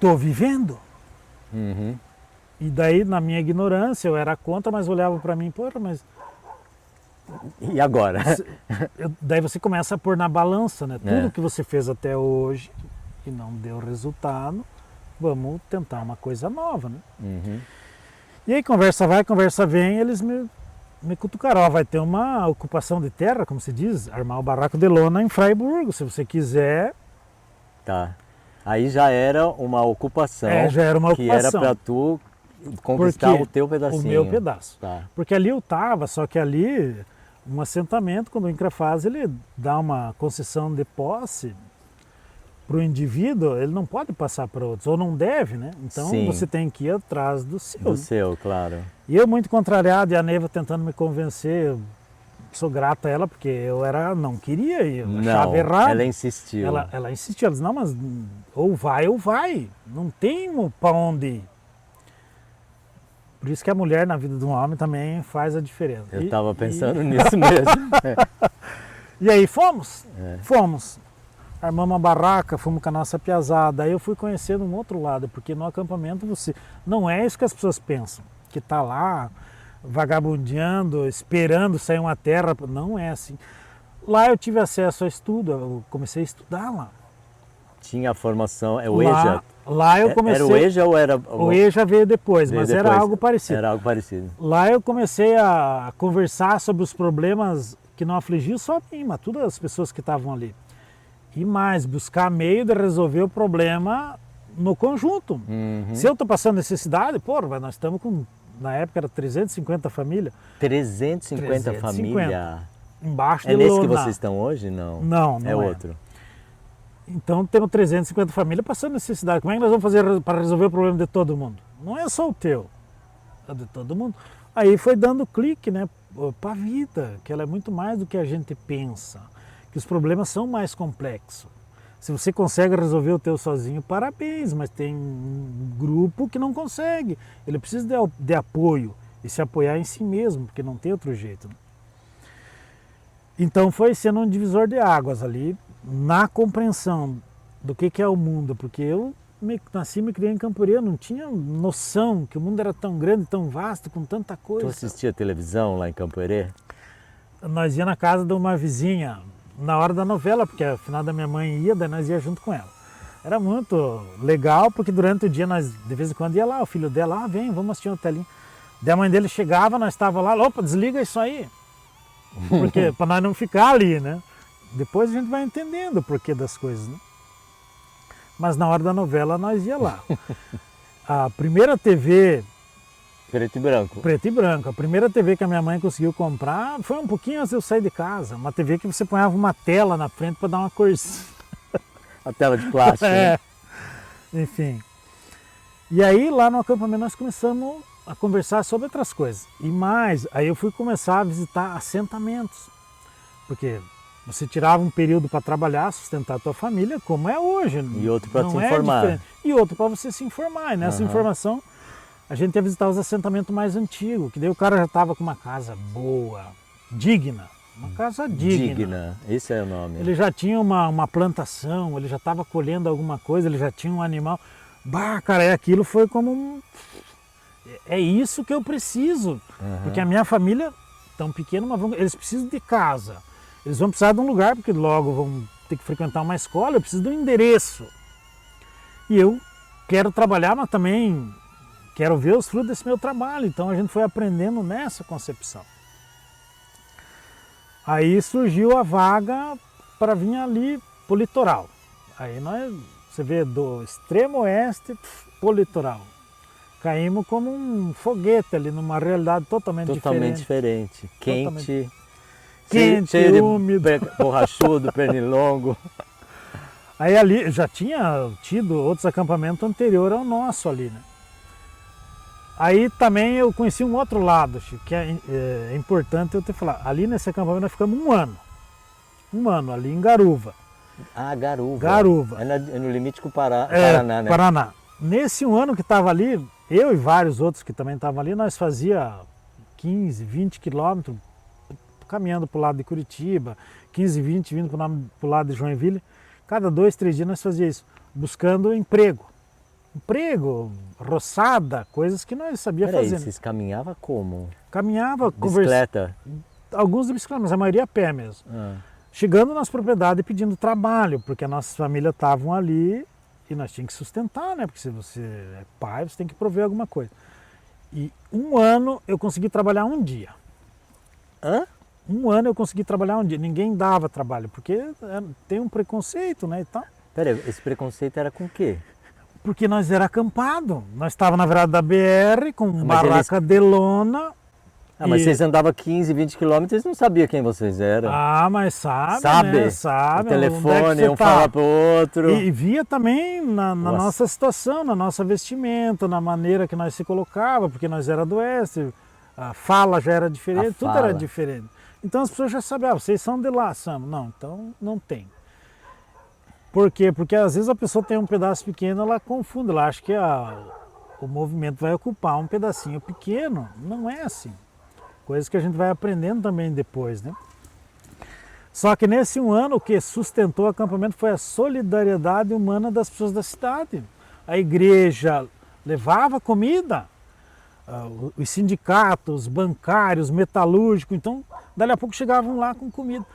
tô vivendo. Uhum. E daí, na minha ignorância, eu era contra, mas olhava para mim, pô, mas... E agora? Daí você começa a pôr na balança, né? Tudo que você fez até hoje e não deu resultado, vamos tentar uma coisa nova, né? Uhum. E aí conversa vai, conversa vem, eles me cutucaram, vai ter uma ocupação de terra, como se diz, armar o barraco de lona em Fraiburgo, se você quiser. Tá. Aí já era uma ocupação. Já era uma ocupação. Que era para tu conquistar o teu pedacinho. O meu pedaço. Tá. Porque ali eu tava, só que ali, um assentamento, quando o INCRA faz, ele dá uma concessão de posse para o indivíduo, ele não pode passar para outros, ou não deve, né? Então Sim. você tem que ir atrás do seu. Do seu, claro. E eu muito contrariado, e a Neiva tentando me convencer, eu sou grato a ela, porque eu não queria ir, eu achava errado. Ela insistiu. Ela insistiu, ela disse, não, mas ou vai, não tem para onde ir. Por isso que a mulher na vida de um homem também faz a diferença. Eu estava pensando nisso mesmo. E aí fomos. Armamos uma barraca, fomos com a nossa piazada. Aí eu fui conhecendo um outro lado, porque no acampamento você não é isso que as pessoas pensam, que está lá vagabundeando, esperando sair uma terra. Não é assim. Lá eu tive acesso a estudo, eu comecei a estudar lá. Tinha a formação, o EJA? Lá eu comecei... Era o EJA ou era... O EJA veio depois, mas era algo parecido. Era algo parecido. Lá eu comecei a conversar sobre os problemas que não afligiam só a mim, mas todas as pessoas que estavam ali. E mais, buscar meio de resolver o problema no conjunto. Uhum. Se eu estou passando necessidade, nós estamos com, na época era 350 famílias. 350 famílias? Embaixo de lona. É nesse lona. que vocês estão hoje? Não. Não é outro. Então temos 350 famílias passando necessidade. Como é que nós vamos fazer para resolver o problema de todo mundo? Não é só o teu, é de todo mundo. Aí foi dando clique, né, para a vida, que ela é muito mais do que a gente pensa. Que os problemas são mais complexos. Se você consegue resolver o teu sozinho, parabéns, mas tem um grupo que não consegue. Ele precisa de apoio e se apoiar em si mesmo, porque não tem outro jeito. Então foi sendo um divisor de águas ali, na compreensão do que é o mundo, porque eu nasci e me criei em Camporê, eu não tinha noção que o mundo era tão grande, tão vasto, com tanta Tu coisa. assistia televisão lá em Campo Herê? Nós ia na casa de uma vizinha na hora da novela, porque afinal da minha mãe ia, daí nós ia junto com ela. Era muito legal, porque durante o dia nós de vez em quando ia lá, o filho dela, vem, vamos assistir um telinho. Daí a mãe dele chegava, nós estava lá, opa, desliga isso aí. Porque para nós não ficar ali, né? Depois a gente vai entendendo o porquê das coisas, né? Mas na hora da novela nós ia lá. A primeira TV Preto e branco. preto e branco, a primeira TV que a minha mãe conseguiu comprar foi um pouquinho antes de eu sair de casa. Uma TV que você ponhava uma tela na frente para dar uma corzinha. A tela de plástico. É. Né? Enfim. E aí lá no acampamento nós começamos a conversar sobre outras coisas. E mais, aí eu fui começar a visitar assentamentos. Porque você tirava um período para trabalhar, sustentar a tua família, como é hoje. E outro para se não é informar. diferente. E outro para você se informar. E nessa informação a gente ia visitar os assentamentos mais antigos, que daí o cara já estava com uma casa boa, digna. Uma casa digna. Digna, esse é o nome. Ele já tinha uma plantação, ele já estava colhendo alguma coisa, ele já tinha um animal. Bah, cara, aquilo foi como um... É isso que eu preciso. Porque a minha família, tão pequena, mas eles precisam de casa. Eles vão precisar de um lugar, porque logo vão ter que frequentar uma escola, eu preciso de um endereço. E eu quero trabalhar, mas também quero ver os frutos desse meu trabalho. Então a gente foi aprendendo nessa concepção. Aí surgiu a vaga para vir ali para o litoral. Aí você vê do extremo oeste para o litoral. Caímos como um foguete ali, numa realidade totalmente diferente. Quente, Quente, cheio úmido. de borrachudo, pernilongo. Aí ali já tinha tido outros acampamentos anteriores ao nosso ali, né? Aí também eu conheci um outro lado, Chico, que é importante eu ter falado. Ali nesse acampamento nós ficamos um ano. Um ano, ali em Garuva. Ah, Garuva. Garuva. É no limite com o Paraná, né? Paraná. Nesse um ano que estava ali, eu e vários outros que também estavam ali, nós fazia 15, 20 quilômetros caminhando para o lado de Curitiba, 15, 20 vindo para o lado de Joinville. Cada 2, 3 dias nós fazíamos isso, buscando emprego. Emprego, roçada, coisas que nós sabíamos fazer. Vocês caminhavam como? Caminhava, Bicicleta? Alguns de bicicleta, mas a maioria a pé mesmo. Chegando nas propriedades e pedindo trabalho, porque as nossas famílias estavam ali e nós tínhamos que sustentar, né? Porque se você é pai, você tem que prover alguma coisa. E um ano eu consegui trabalhar um dia. Um ano eu consegui trabalhar um dia. Ninguém dava trabalho, porque tem um preconceito, né? E tal. Peraí, esse preconceito era com o quê? Porque nós era acampado. Nós estávamos na virada da BR, com barraca de lona. Mas vocês andavam 15, 20 quilômetros, eles não sabiam quem vocês eram. Ah, mas sabe, né? Sabe. O telefone, um fala pro outro. E via também na nossa situação, na nossa vestimenta, na maneira que nós se colocava, porque nós era do oeste, a fala já era diferente, tudo era diferente. Então as pessoas já sabiam, vocês são de lá, Sam. Não, então não tem. Por quê? Porque às vezes a pessoa tem um pedaço pequeno, ela confunde, ela acha que o movimento vai ocupar um pedacinho pequeno. Não é assim. Coisas que a gente vai aprendendo também depois, né? Só que nesse um ano o que sustentou o acampamento foi a solidariedade humana das pessoas da cidade. A igreja levava comida, os sindicatos, os bancários, metalúrgicos, então dali a pouco chegavam lá com comida.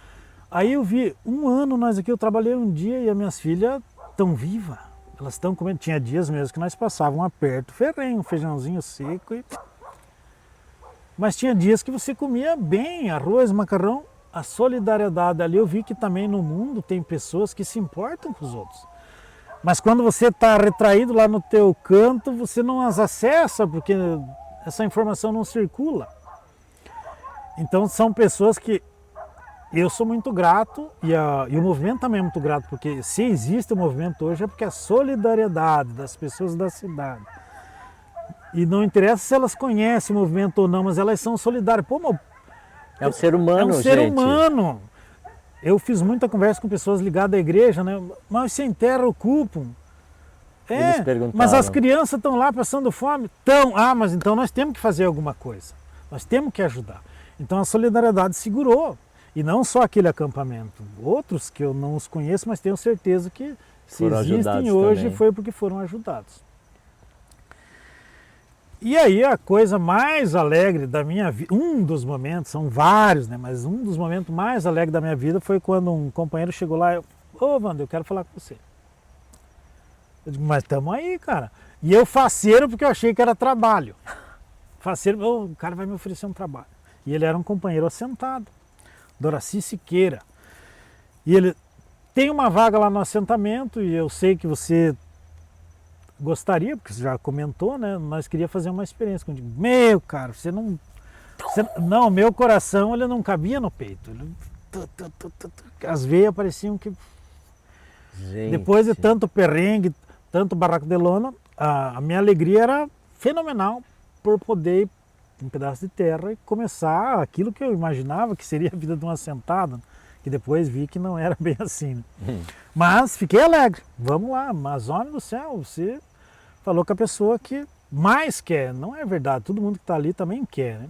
Aí eu vi, um ano nós aqui, eu trabalhei um dia e as minhas filhas estão vivas. Elas estão comendo, tinha dias mesmo que nós passavam um aperto ferrenho, um feijãozinho seco. Mas tinha dias que você comia bem, arroz, macarrão. A solidariedade ali, eu vi que também no mundo tem pessoas que se importam com os outros. Mas quando você está retraído lá no teu canto, você não as acessa, porque essa informação não circula. Então são pessoas que eu sou muito grato e o movimento também é muito grato, porque se existe o movimento hoje é porque a solidariedade das pessoas da cidade. E não interessa se elas conhecem o movimento ou não, mas elas são solidárias. Pô, é um ser humano, gente. É um ser humano. Eu fiz muita conversa com pessoas ligadas à igreja, né? Mas sem terra ocupam. Eles perguntaram. Mas as crianças estão lá passando fome? Estão. Ah, mas então nós temos que fazer alguma coisa. Nós temos que ajudar. Então a solidariedade segurou. E não só aquele acampamento. Outros que eu não os conheço, mas tenho certeza que Se Foram existem ajudados hoje também. foi porque foram ajudados. E aí a coisa mais alegre da minha vida, um dos momentos, são vários, né? Mas um dos momentos mais alegres da minha vida foi quando um companheiro chegou lá e ô, Wander, eu quero falar com você. Eu digo, mas estamos aí, cara. E eu faceiro porque eu achei que era trabalho. Faceiro, "Ô, o cara vai me oferecer um trabalho. E ele era um companheiro assentado, Doraci Siqueira. E ele tem uma vaga lá no assentamento e eu sei que você gostaria, porque você já comentou, né? Nós queríamos fazer uma experiência contigo. Meu, cara, não, meu coração ele não cabia no peito. As veias pareciam que Gente. depois de tanto perrengue, tanto barraco de lona, a minha alegria era fenomenal por poder ir um pedaço de terra e começar aquilo que eu imaginava que seria a vida de um assentado, que depois vi que não era bem assim. Né? Mas fiquei alegre. Vamos lá, mas homem do céu, você falou com a pessoa que mais quer. Não é verdade, todo mundo que está ali também quer. Né?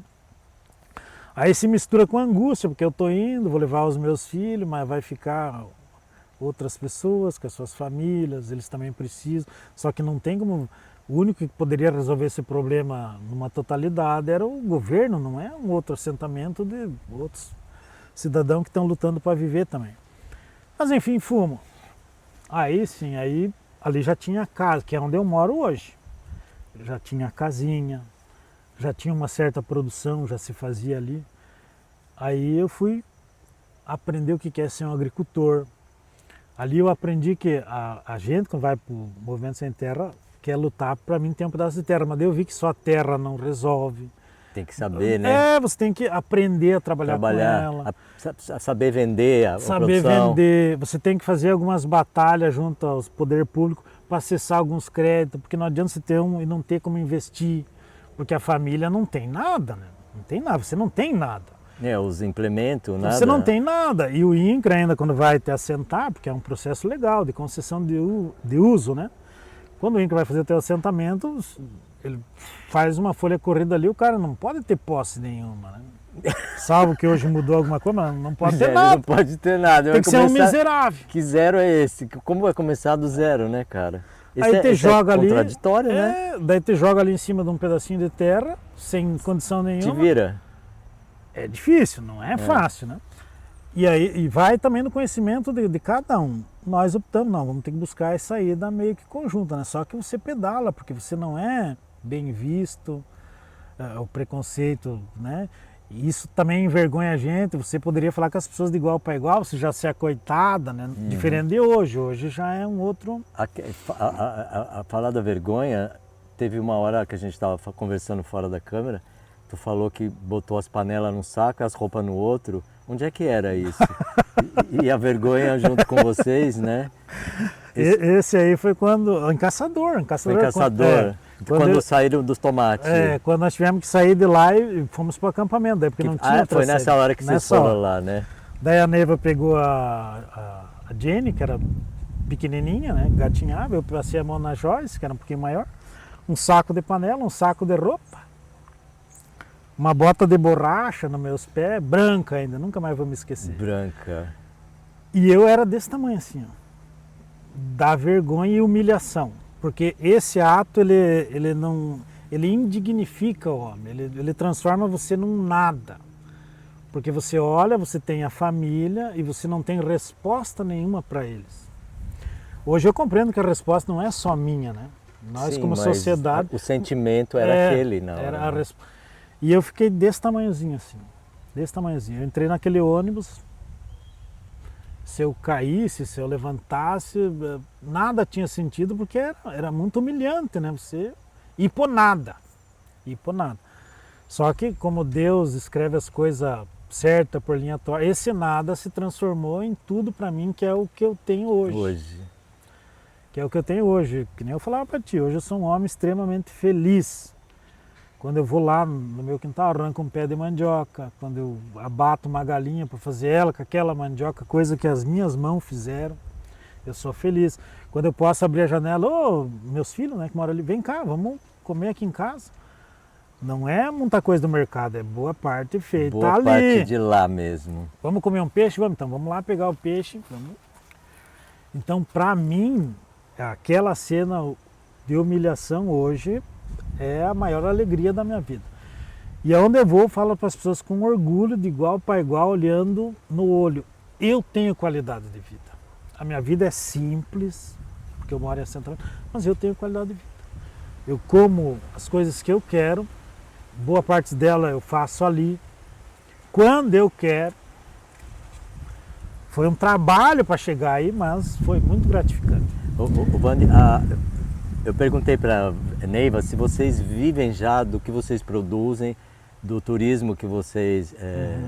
Aí se mistura com angústia, porque eu estou indo, vou levar os meus filhos, mas vai ficar outras pessoas, com as suas famílias, eles também precisam. Só que não tem como. O único que poderia resolver esse problema numa totalidade era o governo, não é um outro assentamento de outros cidadãos que estão lutando para viver também. Mas enfim, fumo. Aí sim, aí ali já tinha a casa, que é onde eu moro hoje. Já tinha a casinha, já tinha uma certa produção, já se fazia ali. Aí eu fui aprender o que é ser um agricultor. Ali eu aprendi que a gente, quando vai para o Movimento Sem Terra, quer lutar para mim ter um pedaço de terra, mas daí eu vi que só a terra não resolve. Tem que saber, né? Você tem que aprender a trabalhar com ela. A saber vender a Saber produção. vender, você tem que fazer algumas batalhas junto aos poder público para acessar alguns créditos, porque não adianta você ter um e não ter como investir, porque a família não tem nada, né? Não tem nada, você não tem nada. Os implementos, nada. Você não tem nada. E o INCRA ainda quando vai te assentar, porque é um processo legal de concessão de uso, né? Quando o INCRA vai fazer o teu assentamento, ele faz uma folha corrida ali, o cara não pode ter posse nenhuma, né? Salvo que hoje mudou alguma coisa, mas não pode ter nada. Não pode ter nada. Tem que ser um miserável. Que zero é esse? Como vai começar do zero, né, cara? Aí te joga ali. Contraditório, né? Daí te joga ali em cima de um pedacinho de terra, sem condição nenhuma. Te vira. É difícil, não é fácil, né? E aí e vai também no conhecimento de cada um. Nós optamos, não, vamos ter que buscar essa saída meio que conjunta, né? Só que você pedala, porque você não é bem visto, o preconceito, né? E isso também envergonha a gente. Você poderia falar com as pessoas de igual para igual, você já se é coitada, né? Diferente de hoje. Hoje já é um outro. A falar da vergonha, teve uma hora que a gente estava conversando fora da câmera, tu falou que botou as panelas num saco e as roupas no outro. Onde é que era isso? E a vergonha junto com vocês, né? Esse aí foi quando. Em Caçador. Foi em Caçador. Quando saíram dos tomates. Quando nós tivemos que sair de lá e fomos para o acampamento, daí porque não tinha. Foi nessa hora que vocês foram lá, né? Daí a Neiva pegou a Jenny, que era pequenininha, né? Gatinhava, eu passei a mão na Joyce, que era um pouquinho maior, um saco de panela, um saco de roupa, uma bota de borracha nos meus pés, branca ainda, nunca mais vou me esquecer. Branca. E eu era desse tamanho assim, ó, da vergonha e humilhação, porque esse ato ele indignifica o homem, ele transforma você num nada, porque você olha, você tem a família e você não tem resposta nenhuma para eles. Hoje eu compreendo que a resposta não é só minha, né? Nós como sociedade... O sentimento era aquele, não? E eu fiquei desse tamanhozinho assim, desse tamanhozinho. Eu entrei naquele ônibus, se eu caísse, se eu levantasse, nada tinha sentido porque era muito humilhante, né? Você ir por nada, Só que como Deus escreve as coisas certas por linha torta, esse nada se transformou em tudo para mim, que é o que eu tenho hoje. Que é o que eu tenho hoje, que nem eu falava para ti, hoje eu sou um homem extremamente feliz. Quando eu vou lá no meu quintal, arranco um pé de mandioca, quando eu abato uma galinha para fazer ela com aquela mandioca, coisa que as minhas mãos fizeram, eu sou feliz. Quando eu posso abrir a janela, meus filhos, né, que moram ali, vem cá, vamos comer aqui em casa. Não é muita coisa do mercado, é boa parte feita ali. Boa parte de lá mesmo. Vamos comer um peixe? Vamos, então vamos lá pegar o peixe. Vamos. Então, para mim, aquela cena de humilhação hoje é a maior alegria da minha vida. E aonde eu vou, eu falo para as pessoas com orgulho, de igual para igual, olhando no olho. Eu tenho qualidade de vida. A minha vida é simples, porque eu moro em Central, mas eu tenho qualidade de vida. Eu como as coisas que eu quero, boa parte dela eu faço ali, quando eu quero. Foi um trabalho para chegar aí, mas foi muito gratificante. Vande, eu perguntei para a Neiva se vocês vivem já do que vocês produzem, do turismo que vocês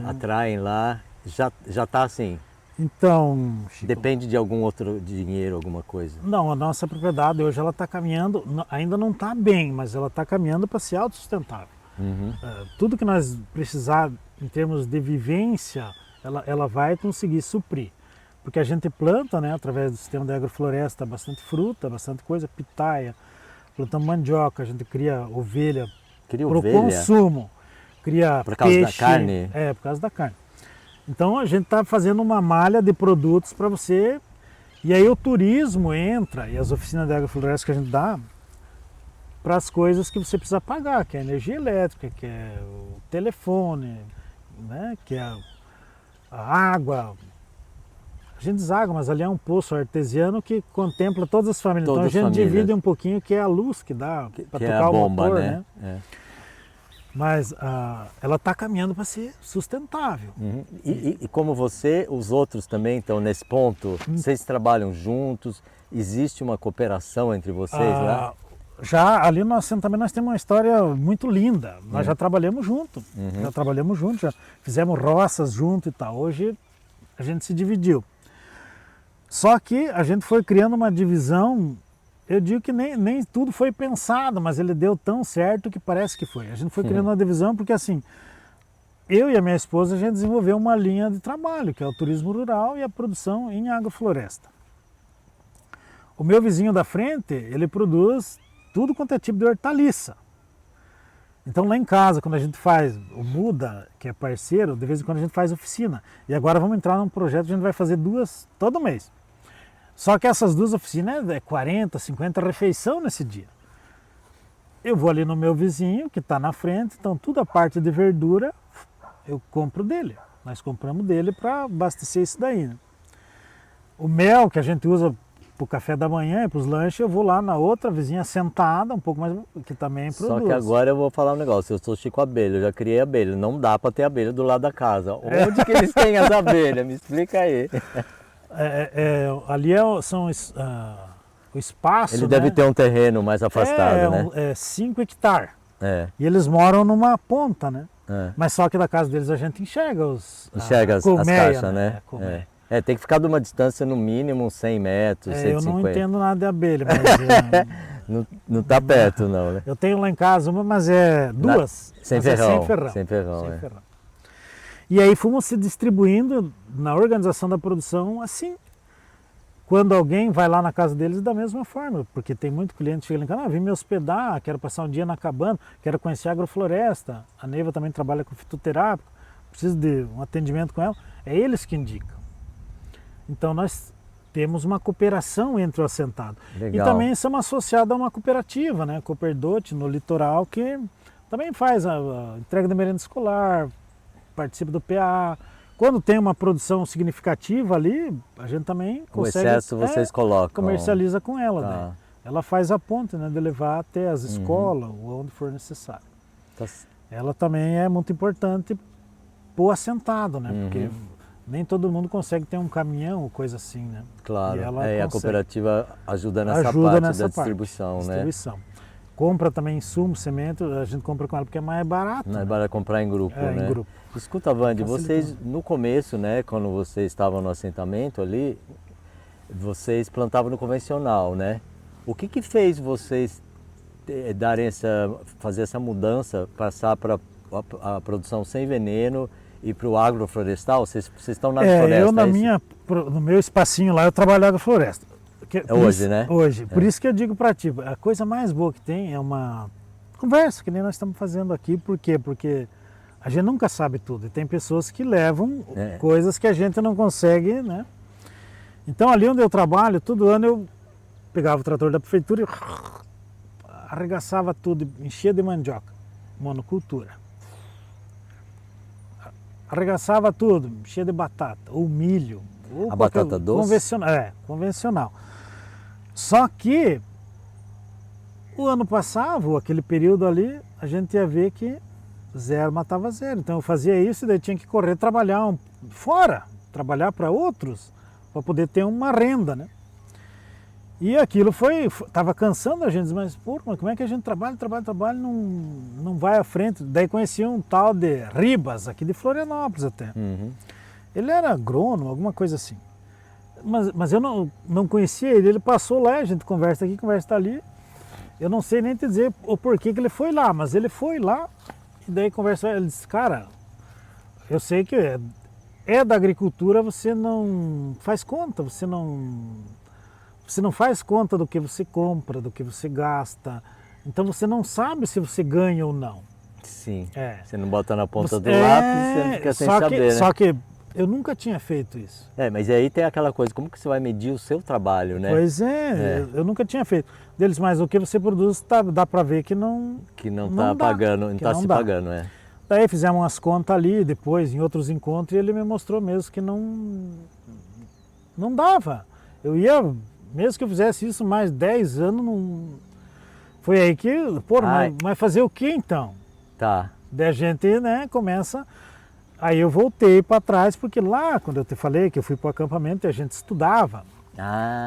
atraem lá, já está assim? Então, Chico, depende de algum outro dinheiro, alguma coisa? Não, a nossa propriedade hoje ela está caminhando, ainda não está bem, mas ela está caminhando para ser autossustentável. Tudo que nós precisar em termos de vivência, ela vai conseguir suprir. Porque a gente planta, né, através do sistema de agrofloresta, bastante fruta, bastante coisa, pitaia, plantamos mandioca, a gente cria ovelha para o consumo, cria por causa peixe, da carne? É, por causa da carne. Então a gente está fazendo uma malha de produtos para você, e aí o turismo entra, e as oficinas de agrofloresta que a gente dá, para as coisas que você precisa pagar, que é a energia elétrica, que é o telefone, né, que é a água. A gente deságua, mas ali é um poço artesiano que contempla todas as famílias. Então a gente divide um pouquinho, que é a luz que dá para tocar é a bomba, o motor, né? Mas ela está caminhando para ser sustentável. E como você, os outros também estão nesse ponto? Vocês trabalham juntos? Existe uma cooperação entre vocês lá? Já ali no assentamento nós temos uma história muito linda. Nós já trabalhamos junto, já fizemos roças junto e tal. Hoje a gente se dividiu. Só que a gente foi criando uma divisão. Eu digo que nem tudo foi pensado, mas ele deu tão certo que parece que foi. A gente foi criando uma divisão porque assim, eu e a minha esposa, a gente desenvolveu uma linha de trabalho, que é o turismo rural e a produção em agrofloresta. O meu vizinho da frente, ele produz tudo quanto é tipo de hortaliça. Então lá em casa, quando a gente faz o Muda, que é parceiro, de vez em quando a gente faz oficina. E agora vamos entrar num projeto que a gente vai fazer 2 todo mês. Só que essas 2 oficinas é 40, 50 refeição nesse dia. Eu vou ali no meu vizinho, que está na frente, então toda a parte de verdura eu compro dele. Nós compramos dele para abastecer isso daí. Né? O mel que a gente usa para o café da manhã e para os lanches, eu vou lá na outra vizinha sentada, um pouco mais, que também produz. Só que agora eu vou falar um negócio, eu sou Chico Abelha, eu já criei abelha, não dá para ter abelha do lado da casa. Onde que eles têm as abelhas? Me explica aí. Ali são o espaço. Ele deve ter um terreno mais afastado, né? É 5 hectares. E eles moram numa ponta, né? Mas só que da casa deles a gente enxerga as colmeia, caixas, né? Tem que ficar de uma distância no mínimo 100 metros, 150. Eu não entendo nada de abelha, mas... não está perto não, né? Eu tenho lá em casa uma, mas é 2. Sem ferrão. Sem ferrão. E aí fomos se distribuindo na organização da produção assim. Quando alguém vai lá na casa deles, da mesma forma, porque tem muito cliente que chega lá em casa, vim me hospedar, quero passar um dia na cabana, quero conhecer a agrofloresta. A Neiva também trabalha com fitoterápico, preciso de um atendimento com ela. É eles que indicam. Então nós temos uma cooperação entre o assentado. Legal. E também somos associados a uma cooperativa, né? Cooperdote, no litoral, que também faz a entrega de merenda escolar, participa do PA. Quando tem uma produção significativa ali, a gente também consegue... O excesso vocês colocam. Comercializa com ela. Né? Ela faz a ponte, né, de levar até as escolas, ou onde for necessário. Ela também é muito importante para o assentado, né? Porque nem todo mundo consegue ter um caminhão ou coisa assim, né? Claro, e a cooperativa ajuda nessa parte da distribuição, né? Compra também insumo, semente, a gente compra com ela porque é mais barato. Não é barato comprar em grupo, né? Em grupo. Escuta, Wande, vocês no começo, né, quando vocês estavam no assentamento ali, vocês plantavam no convencional, né? O que fez vocês fazer essa mudança, passar para a produção sem veneno e para o agroflorestal? Vocês estão na floresta? No meu espacinho lá eu trabalho agrofloresta. Hoje, né? Hoje. Por isso que eu digo para ti, a coisa mais boa que tem é uma conversa, que nem nós estamos fazendo aqui. Por quê? Porque a gente nunca sabe tudo. E tem pessoas que levam coisas que a gente não consegue, né? Então ali onde eu trabalho, todo ano eu pegava o trator da prefeitura e arregaçava tudo, enchia de mandioca, monocultura. Arregaçava tudo, enchia de batata, ou milho. Ou A batata doce? Convencional, convencional. Só que o ano passava, ou aquele período ali, a gente ia ver que zero matava zero. Então eu fazia isso e daí tinha que correr trabalhar fora, trabalhar para outros, para poder ter uma renda, né? E aquilo estava cansando a gente, mas como é que a gente trabalha, não vai à frente. Daí conheci um tal de Ribas, aqui de Florianópolis até. Uhum. Ele era agrônomo, alguma coisa assim. Mas eu não conhecia ele passou lá, a gente conversa aqui, conversa ali. Eu não sei nem te dizer o porquê que ele foi lá, mas ele foi lá e daí conversou, ele disse, cara, eu sei que é da agricultura, você não faz conta, você não faz conta do que você compra, do que você gasta. Então você não sabe se você ganha ou não. Sim. Você não bota na ponta do lápis, você fica sem só saber, que, né? Só que eu nunca tinha feito isso. Mas aí tem aquela coisa, como que você vai medir o seu trabalho, né? Pois eu nunca tinha feito. Deles, mas o que você produz dá para ver que não está pagando, não está se pagando, Daí fizemos umas contas ali, depois em outros encontros, e ele me mostrou mesmo que não dava. Eu ia, mesmo que eu fizesse isso mais 10 anos, não... Foi aí que, mas fazer o que então? Tá. Daí a gente, né, começa... Aí eu voltei para trás, porque lá, quando eu te falei que eu fui para o acampamento, a gente estudava.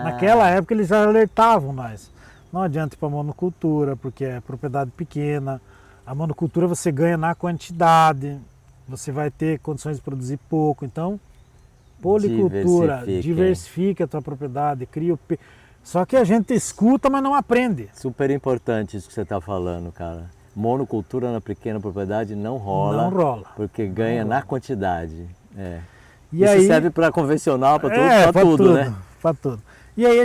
Naquela época eles já alertavam nós. Não adianta ir para monocultura, porque é propriedade pequena. A monocultura você ganha na quantidade, você vai ter condições de produzir pouco. Então, policultura, diversifica a tua propriedade, cria o... Só que a gente escuta, mas não aprende. Super importante isso que você está falando, cara. Monocultura na pequena propriedade não rola. Não rola. Porque ganha na quantidade. E isso aí, serve para convencional, para tudo, né? Para tudo. E aí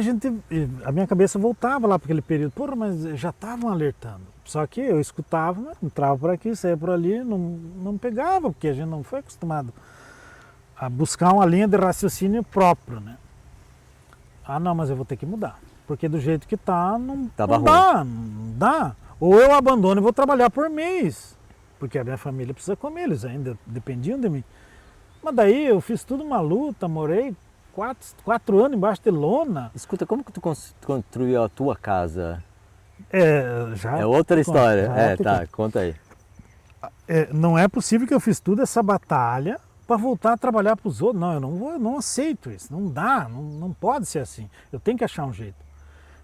a minha cabeça voltava lá para aquele período. Mas já estavam alertando. Só que eu escutava, entrava por aqui, saía por ali, não pegava, porque a gente não foi acostumado a buscar uma linha de raciocínio próprio, né? Não, mas eu vou ter que mudar. Porque do jeito que tá, não dá. Ou eu abandono e vou trabalhar por mês, porque a minha família precisa comer, eles ainda dependiam de mim. Mas daí eu fiz tudo uma luta, morei 4 anos embaixo de lona. Escuta, como que tu construiu a tua casa? É outra história. Conta aí. Não é possível que eu fiz toda essa batalha para voltar a trabalhar para os outros. Não, eu não aceito isso, não dá, não pode ser assim. Eu tenho que achar um jeito.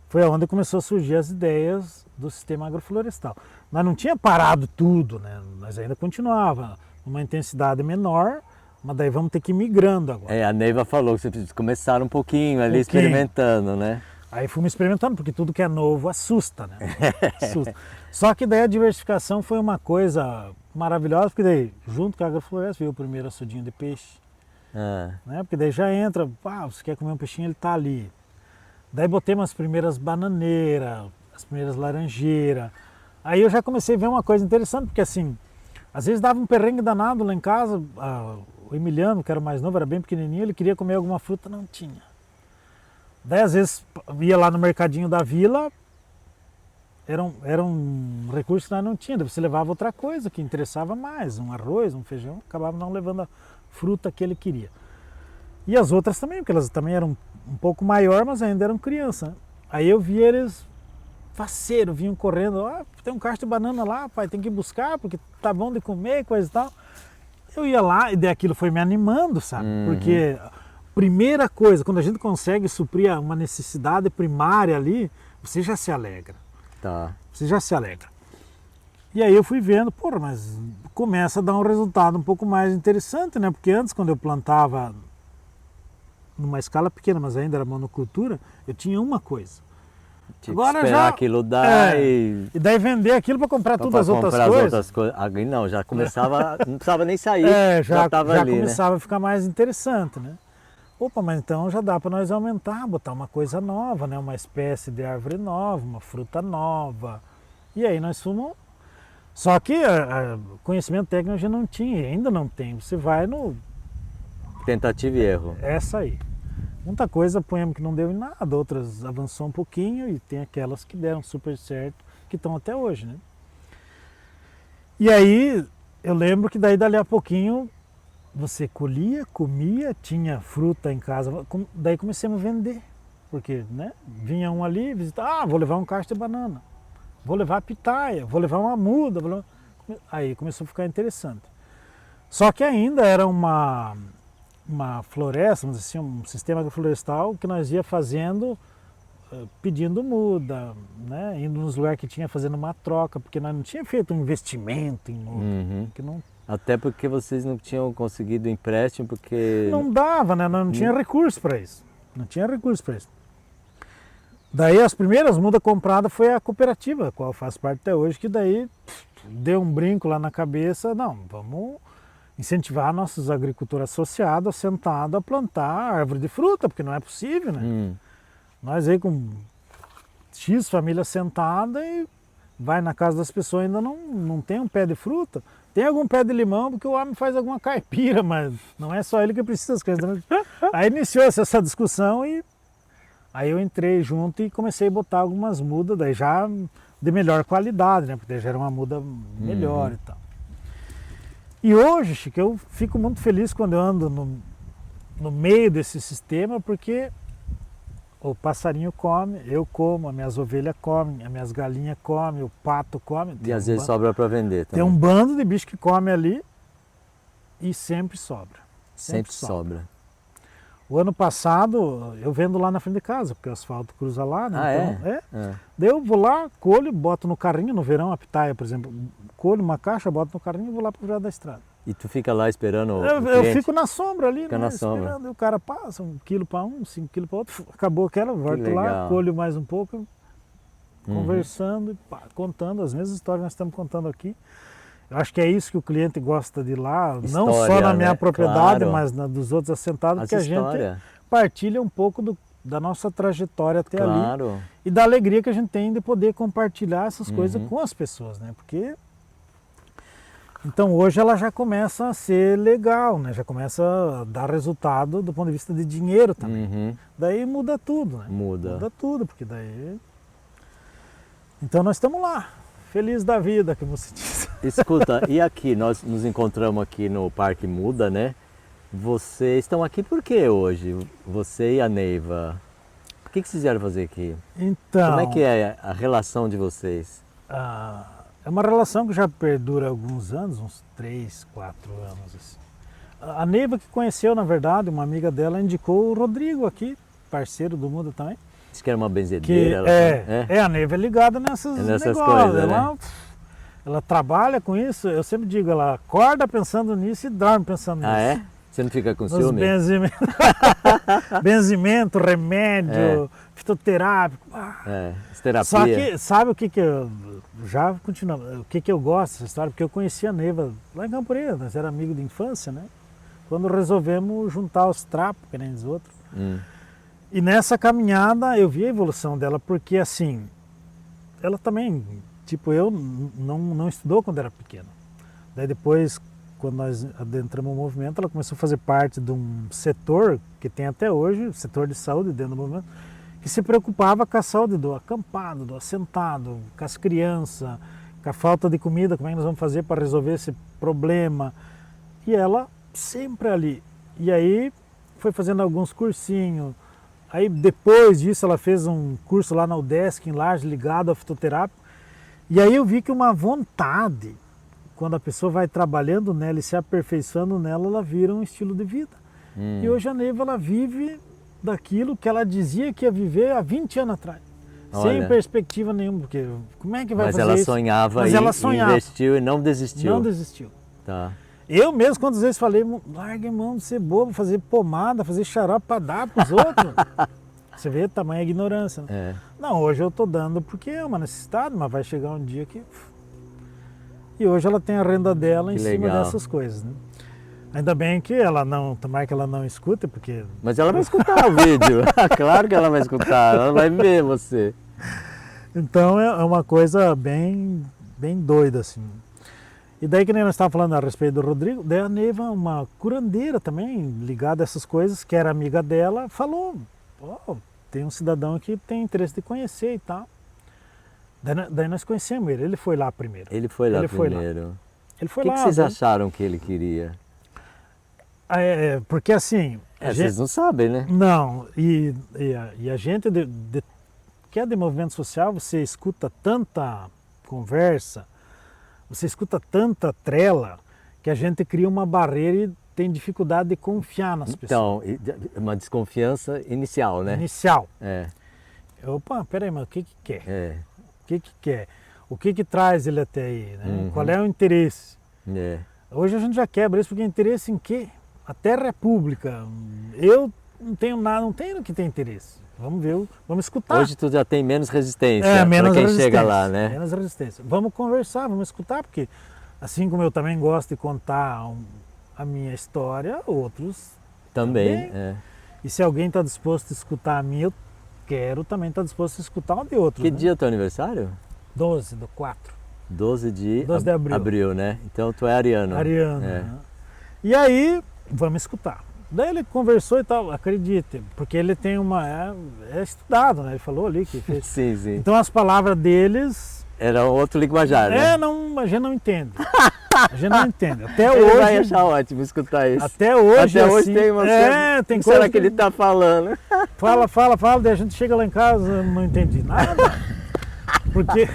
Foi onde começou a surgir as ideias do sistema agroflorestal. Nós não tinha parado tudo, né? Nós ainda continuava numa intensidade menor, mas daí vamos ter que ir migrando agora. A Neiva falou que vocês começaram um pouquinho ali experimentando, né? Aí fomos experimentando, porque tudo que é novo assusta, né? Assusta. Só que daí a diversificação foi uma coisa maravilhosa, porque daí, junto com a agrofloresta, veio o primeiro açudinho de peixe. Né? Porque daí já entra, você quer comer um peixinho, ele está ali. Daí botei umas primeiras bananeiras, as primeiras laranjeiras. Aí eu já comecei a ver uma coisa interessante, porque assim, às vezes dava um perrengue danado lá em casa, o Emiliano, que era o mais novo, era bem pequenininho, ele queria comer alguma fruta, não tinha. Daí às vezes ia lá no mercadinho da vila, era um recurso que nós não tínhamos, você levava outra coisa que interessava mais, um arroz, um feijão, acabava não levando a fruta que ele queria. E as outras também, porque elas também eram um pouco maior, mas ainda eram crianças. Aí eu vi eles faceiro, vinham correndo, tem um cacho de banana lá, pai, tem que ir buscar, porque tá bom de comer, coisa e tal. Eu ia lá e daí aquilo foi me animando, sabe? Porque primeira coisa, quando a gente consegue suprir uma necessidade primária ali, você já se alegra. Você já se alegra. E aí eu fui vendo, mas começa a dar um resultado um pouco mais interessante, né? Porque antes, quando eu plantava numa escala pequena, mas ainda era monocultura, eu tinha uma coisa. Agora esperar aquilo dar e daí vender aquilo para comprar todas as outras coisas. Não, já começava, não precisava nem sair, já estava ali, começava né? a ficar mais interessante, né? Mas então já dá para nós aumentar, botar uma coisa nova, né? Uma espécie de árvore nova, uma fruta nova. E aí nós fomos... Só que conhecimento técnico a gente não tinha, ainda não tem. Você vai no... Tentativa e erro. Essa aí. Muita coisa põemos que não deu em nada, outras avançou um pouquinho e tem aquelas que deram super certo, que estão até hoje, né? E aí eu lembro que daí dali a pouquinho você colhia, comia, tinha fruta em casa, daí comecemos a vender, porque né, vinha um ali visitar, vou levar um cacho de banana, vou levar pitaia, vou levar uma muda, aí começou a ficar interessante. Só que ainda era uma floresta, vamos dizer assim, um sistema agroflorestal que nós ia fazendo, pedindo muda, né? Indo nos lugares que tinha, fazendo uma troca, porque nós não tinha feito um investimento em muda. Que não... Até porque vocês não tinham conseguido empréstimo, porque... Não dava, né? Nós não tinha recurso para isso. Não tinha recurso para isso. Daí as primeiras mudas compradas foi a cooperativa, a qual faz parte até hoje, que daí deu um brinco lá na cabeça, não, vamos incentivar nossos agricultores associados, assentados, a plantar árvore de fruta, porque não é possível, né? Nós aí com X família sentada e vai na casa das pessoas ainda não tem um pé de fruta. Tem algum pé de limão porque o homem faz alguma caipira, mas não é só ele que precisa das coisas. Aí iniciou-se essa discussão e aí eu entrei junto e comecei a botar algumas mudas, daí já de melhor qualidade, né? Porque já era uma muda melhor e tal. E hoje, Chico, eu fico muito feliz quando eu ando no meio desse sistema, porque o passarinho come, eu como, as minhas ovelhas comem, as minhas galinhas comem, o pato come. E às vezes sobra para vender também. Tem um bando de bicho que come ali e sempre sobra. Sempre sobra. O ano passado eu vendo lá na frente de casa, porque o asfalto cruza lá, né? Daí eu vou lá, colho, boto no carrinho, no verão, a pitaia, por exemplo, colho uma caixa, boto no carrinho e vou lá para o virar da estrada. E tu fica lá esperando o Eu fico na sombra ali, fica né? na sombra. Esperando, e o cara passa 1 quilo para um, 5 quilos para outro, acabou aquela, volto lá, colho mais um pouco, conversando, e pá, contando as mesmas histórias que nós estamos contando aqui. Eu acho que é isso que o cliente gosta de ir lá, História, não só na minha propriedade, claro. mas dos outros assentados, porque a história. gente partilha um pouco da nossa trajetória até Claro. ali e da alegria que a gente tem de poder compartilhar essas coisas com as pessoas, né? Porque então hoje ela já começa a ser legal, né? Já começa a dar resultado do ponto de vista de dinheiro também. Daí muda tudo, né? Muda tudo, porque daí... Então nós estamos lá, feliz da vida, como se diz. Escuta, e aqui, nós nos encontramos aqui no Parque Muda, né? Vocês estão aqui por quê hoje? Você e a Neiva. O que vocês vieram fazer aqui? Então... Como é que é a relação de vocês? É uma relação que já perdura alguns anos, uns 3, 4 anos. Assim. A Neiva que conheceu, na verdade, uma amiga dela indicou o Rodrigo aqui, parceiro do Muda também. Diz que era uma benzedeira. A Neiva é ligada nessas negócios. Coisas, Ela trabalha com isso, eu sempre digo, ela acorda pensando nisso e dorme pensando nisso. Ah, é? Você não fica com ciúme? Benzimento, remédio, fitoterápico. Terapia. Só que, sabe o que eu... Já continuando, o que eu gosto dessa história? Porque eu conheci a Neiva lá em Camporina, nós era amigo de infância, né? Quando resolvemos juntar os trapos, que nem os outros. E nessa caminhada eu vi a evolução dela, porque assim, ela também, tipo eu, não estudou quando era pequena. Daí depois, quando nós adentramos o movimento, ela começou a fazer parte de um setor que tem até hoje, setor de saúde dentro do movimento, que se preocupava com a saúde do acampado, do assentado, com as crianças, com a falta de comida, como é que nós vamos fazer para resolver esse problema. E ela sempre ali. E aí foi fazendo alguns cursinhos. Aí depois disso ela fez um curso lá na UDESC, em Laje, ligado à fitoterapia. E aí eu vi que uma vontade, quando a pessoa vai trabalhando nela e se aperfeiçoando nela, ela vira um estilo de vida. E hoje a Neiva, ela vive daquilo que ela dizia que ia viver há 20 anos atrás. Olha. Sem perspectiva nenhuma, porque como é que vai fazer ela isso? Sonhava Mas ela sonhava, investiu e não desistiu. Não desistiu. Tá. Eu mesmo, quantas vezes falei, larga mão de ser bobo, fazer pomada, fazer xarope para dar para os outros. Você vê, tamanha ignorância. Né? Não, hoje eu estou dando porque é uma necessidade, mas vai chegar um dia que... E hoje ela tem a renda dela em cima dessas coisas. Né? Ainda bem que ela não, tomara que ela não escute, porque... Mas ela vai escutar o vídeo, claro que ela vai escutar, ela vai ver você. Então é uma coisa bem doida assim. E daí que nem nós estávamos falando a respeito do Rodrigo, daí a Neiva, uma curandeira também, ligada a essas coisas, que era amiga dela, falou, "Ó, tem um cidadão aqui que tem interesse de conhecer e tal. Daí nós conhecemos ele foi lá primeiro. Ele foi lá Ele foi lá. primeiro. Ele foi O que lá. que vocês daí- acharam que ele queria? porque assim, a gente- Vocês não sabem, né? não, e a gente que é de movimento social, você escuta tanta conversa, você escuta tanta trela, que a gente cria uma barreira e tem dificuldade de confiar nas pessoas. Então, uma desconfiança inicial, né? Inicial. É, Opa, peraí, mas o que quer? é, O que quer? O que traz ele até aí? Né? Uhum. Qual é o interesse? é. Hoje a gente já quebra isso, porque interesse em quê? A terra é pública. Eu não tenho nada, não tenho que ter interesse. Vamos ver, vamos escutar. Hoje tu já tem menos resistência menos para quem resistência, chega lá, né? Menos resistência. Vamos conversar, vamos escutar, porque assim como eu também gosto de contar a minha história, outros Também, também. é. E se alguém está disposto a escutar a minha, eu quero também estar disposto a escutar uma de outros. Que né? dia é o teu aniversário? 12/4. 12 de, 12 de abril. né? Então tu é ariano. Ariano. É. Né? E aí, vamos escutar. Daí ele conversou e tal, acredite, porque ele tem uma. É estudado, né? Ele falou ali que fez. Sim, sim. Então as palavras deles. Era outro linguajar, né? Não, a gente não entende. A gente não entende. Até Ele hoje. vai achar ótimo escutar isso. Até hoje. Até hoje assim, tem uma tem o que coisa será que ele está falando? Fala, daí a gente chega lá em casa, não entendi nada. Porque,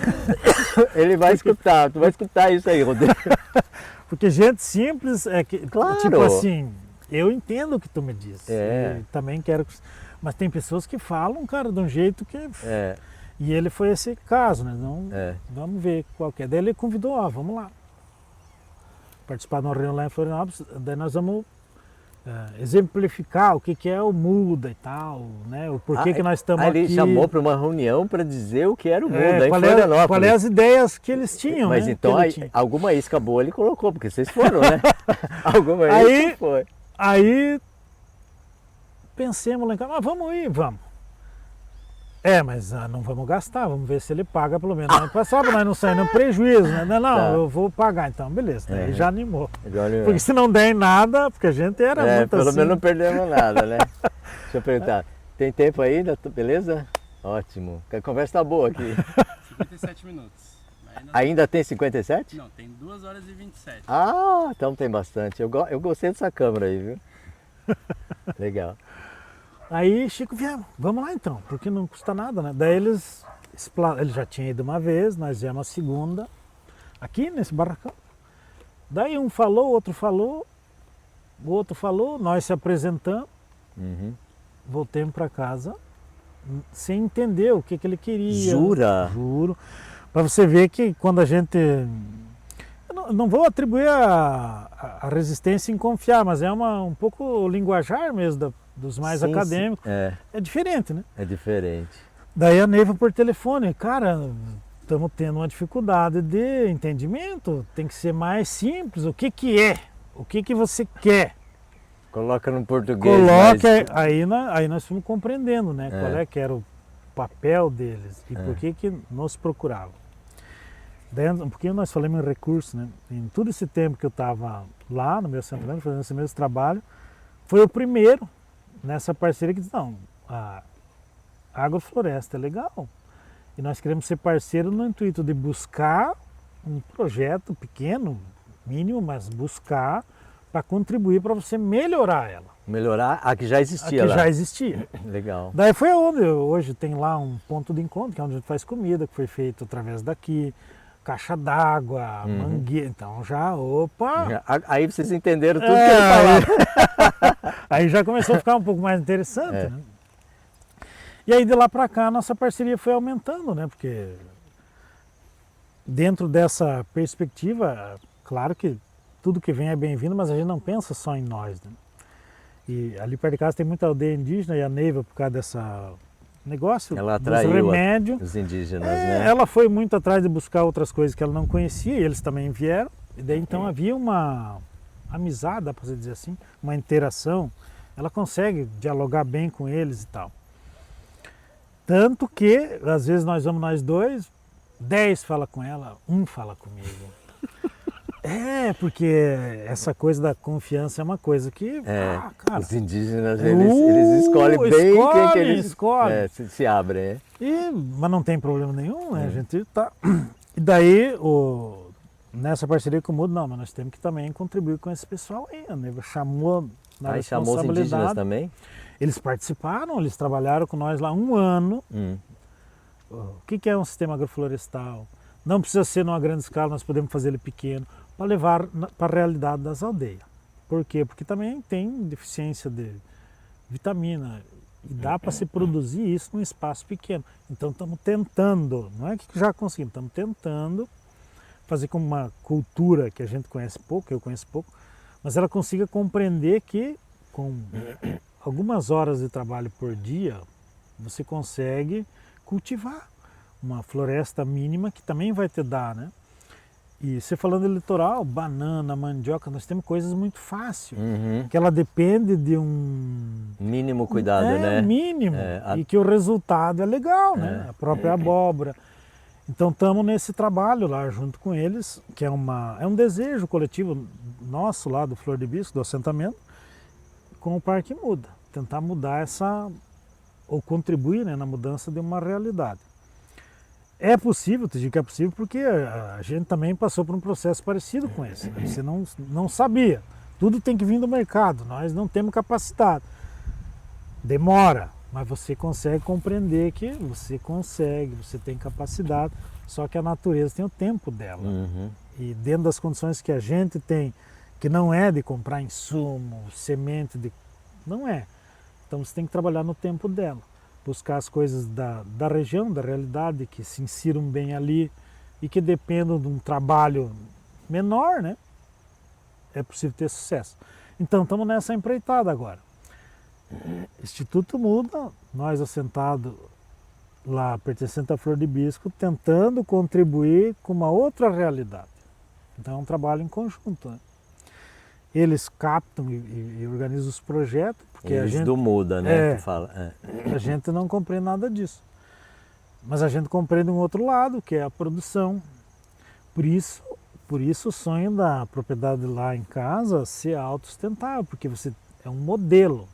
Ele vai escutar, tu vai escutar isso aí, Rodrigo. porque gente simples é que. Claro. Tipo assim, eu entendo o que tu me disse. É. E também quero. Mas tem pessoas que falam, cara, de um jeito que. É, E ele foi esse caso, né? Não, é. Vamos ver qual que é. Daí ele convidou, ó, vamos lá. Participar de uma reunião lá em Florianópolis, daí nós vamos exemplificar o que é o Muda e tal, né? O porquê que nós estamos aqui. Ele chamou para uma reunião para dizer o que era o mundo aí em qual Florianópolis. é as ideias que eles tinham, Mas né? então Que ele aí, tinha. alguma isca boa ele colocou, porque vocês foram, né? Alguma Aí- isca foi. Aí pensemos lá em casa, mas vamos ir, vamos. Mas não vamos gastar, vamos ver se ele paga pelo menos. Ano passado nós não saímos no prejuízo, né? Não, Tá. eu vou pagar então, beleza. Daí Uhum. já animou. Olha, Porque se não der em nada, porque a gente era muito pelo assim. menos não perdemos nada, né? Deixa eu perguntar, tem tempo ainda? Beleza? Ótimo. A conversa tá boa aqui. 57 minutos. Ainda tem 57? Não, tem 2 horas e 27. Ah, então tem bastante. Eu gostei dessa câmera aí, viu? Legal. Aí Chico, vamos lá então, porque não custa nada, né? Daí ele já tinha ido uma vez, nós viemos a segunda, aqui nesse barracão. Daí um falou, o outro falou, nós se apresentamos, Uhum. voltemos para casa, sem entender o que ele queria. Jura? Juro. Para você ver que quando a gente. Eu não vou atribuir a resistência em confiar, mas é um pouco o linguajar mesmo dos mais Sim, acadêmicos. sim. É diferente, né? É diferente. Daí a Neiva por telefone, cara, estamos tendo uma dificuldade de entendimento, tem que ser mais simples. O que é? O que você quer? Coloca no português. Coloque, mais- aí nós fomos compreendendo, né? Qual é que era o papel deles e por que nos procuravam. Daí, um pouquinho nós falamos em recursos, né? Em todo esse tempo que eu estava lá no meu assentamento, fazendo esse mesmo trabalho, foi o primeiro nessa parceria que disse, não, a agrofloresta é legal. E nós queremos ser parceiro no intuito de buscar um projeto pequeno, mínimo, mas buscar para contribuir para você melhorar ela. Melhorar a que já A existia que lá. já existia. Legal. Daí foi onde hoje tem lá um ponto de encontro, que é onde a gente faz comida, que foi feito através daqui, caixa d'água, mangueira, então já, opa! Aí vocês entenderam tudo É, que ele falava. Aí já começou a ficar um pouco mais interessante, É. né? E aí de lá para cá a nossa parceria foi aumentando, né? Porque dentro dessa perspectiva, claro que tudo que vem é bem-vindo, mas a gente não pensa só em nós, né? E ali perto de casa tem muita aldeia indígena e a Neiva, por causa dessa negócio Ela dos atraiu remédios, os indígenas, né? ela foi muito atrás de buscar outras coisas que ela não conhecia e eles também vieram. E daí então havia uma amizade, dá para você dizer assim, uma interação. Ela consegue dialogar bem com eles e tal. Tanto que, às vezes nós vamos nós dois, 10 fala com ela, um fala comigo. Porque essa coisa da confiança é uma coisa que, cara, Os indígenas, eles escolhem bem quem que eles escolhem. se abrem. Mas não tem problema nenhum, né? A gente tá... E daí, nessa parceria com o Mudo, não, mas nós temos que também contribuir com esse pessoal aí, né? Chamou na Aí chamou os indígenas responsabilidade. também? Eles participaram, eles trabalharam com nós lá 1 ano. O que é um sistema agroflorestal? Não precisa ser numa grande escala, nós podemos fazer ele pequeno, para levar para a realidade das aldeias. Por quê? Porque também tem deficiência de vitamina e dá para se produzir isso num espaço pequeno. Então estamos tentando, não é que já conseguimos, estamos tentando fazer com uma cultura que a gente conhece pouco, eu conheço pouco, mas ela consiga compreender que com algumas horas de trabalho por dia, você consegue cultivar uma floresta mínima que também vai te dar, né? E você falando de litoral, banana, mandioca, nós temos coisas muito fáceis, que ela depende de um... Mínimo cuidado, né? Mínimo, e que o resultado é legal, né? A própria abóbora. Então estamos nesse trabalho lá junto com eles, que é um desejo coletivo nosso lá do Flor de Bisco, do assentamento, com o Parque Muda. Tentar mudar ou contribuir, né, na mudança de uma realidade. É possível, te digo que é possível, porque a gente também passou por um processo parecido com esse. Né? Você não sabia. Tudo tem que vir do mercado, nós não temos capacidade. Demora, mas você consegue compreender que você consegue, você tem capacidade, só que a natureza tem o tempo dela. E dentro das condições que a gente tem, que não é de comprar insumo, semente, não é. Então você tem que trabalhar no tempo dela. Buscar as coisas da região, da realidade, que se insiram bem ali e que dependam de um trabalho menor, né? É possível ter sucesso. Então, estamos nessa empreitada agora. Instituto Muda, nós assentados lá, pertencente à Flor de Bisco, tentando contribuir com uma outra realidade. Então, é um trabalho em conjunto, né? Eles captam e organizam os projetos, porque Eles a gente... do Muda, né? Tu fala. A gente não compreende nada disso. Mas a gente compreende um outro lado, que é a produção. Por isso o sonho da propriedade lá em casa ser autossustentável, porque você é um modelo.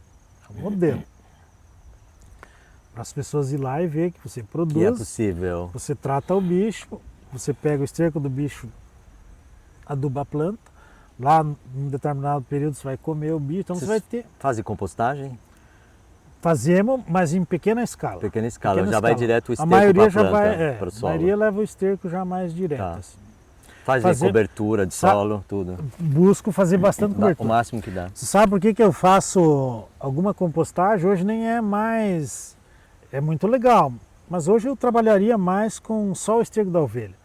É um modelo. Para as pessoas ir lá e ver que você produz. Que é possível. Você trata o bicho, você pega o esterco do bicho, aduba a planta. Lá, num determinado período, você vai comer o bicho, então você vai ter... Fazem compostagem? Fazemos, mas em pequena escala. Pequena escala, Pequena já vai escala. direto o A esterco maioria para a já planta, para o A solo. maioria leva o esterco já mais direto. Tá. Assim. Fazem cobertura de solo, tudo. Busco fazer bastante O cobertura. máximo que dá. Você sabe por que eu faço alguma compostagem? Hoje nem é mais... É muito legal, mas hoje eu trabalharia mais com só o esterco da ovelha.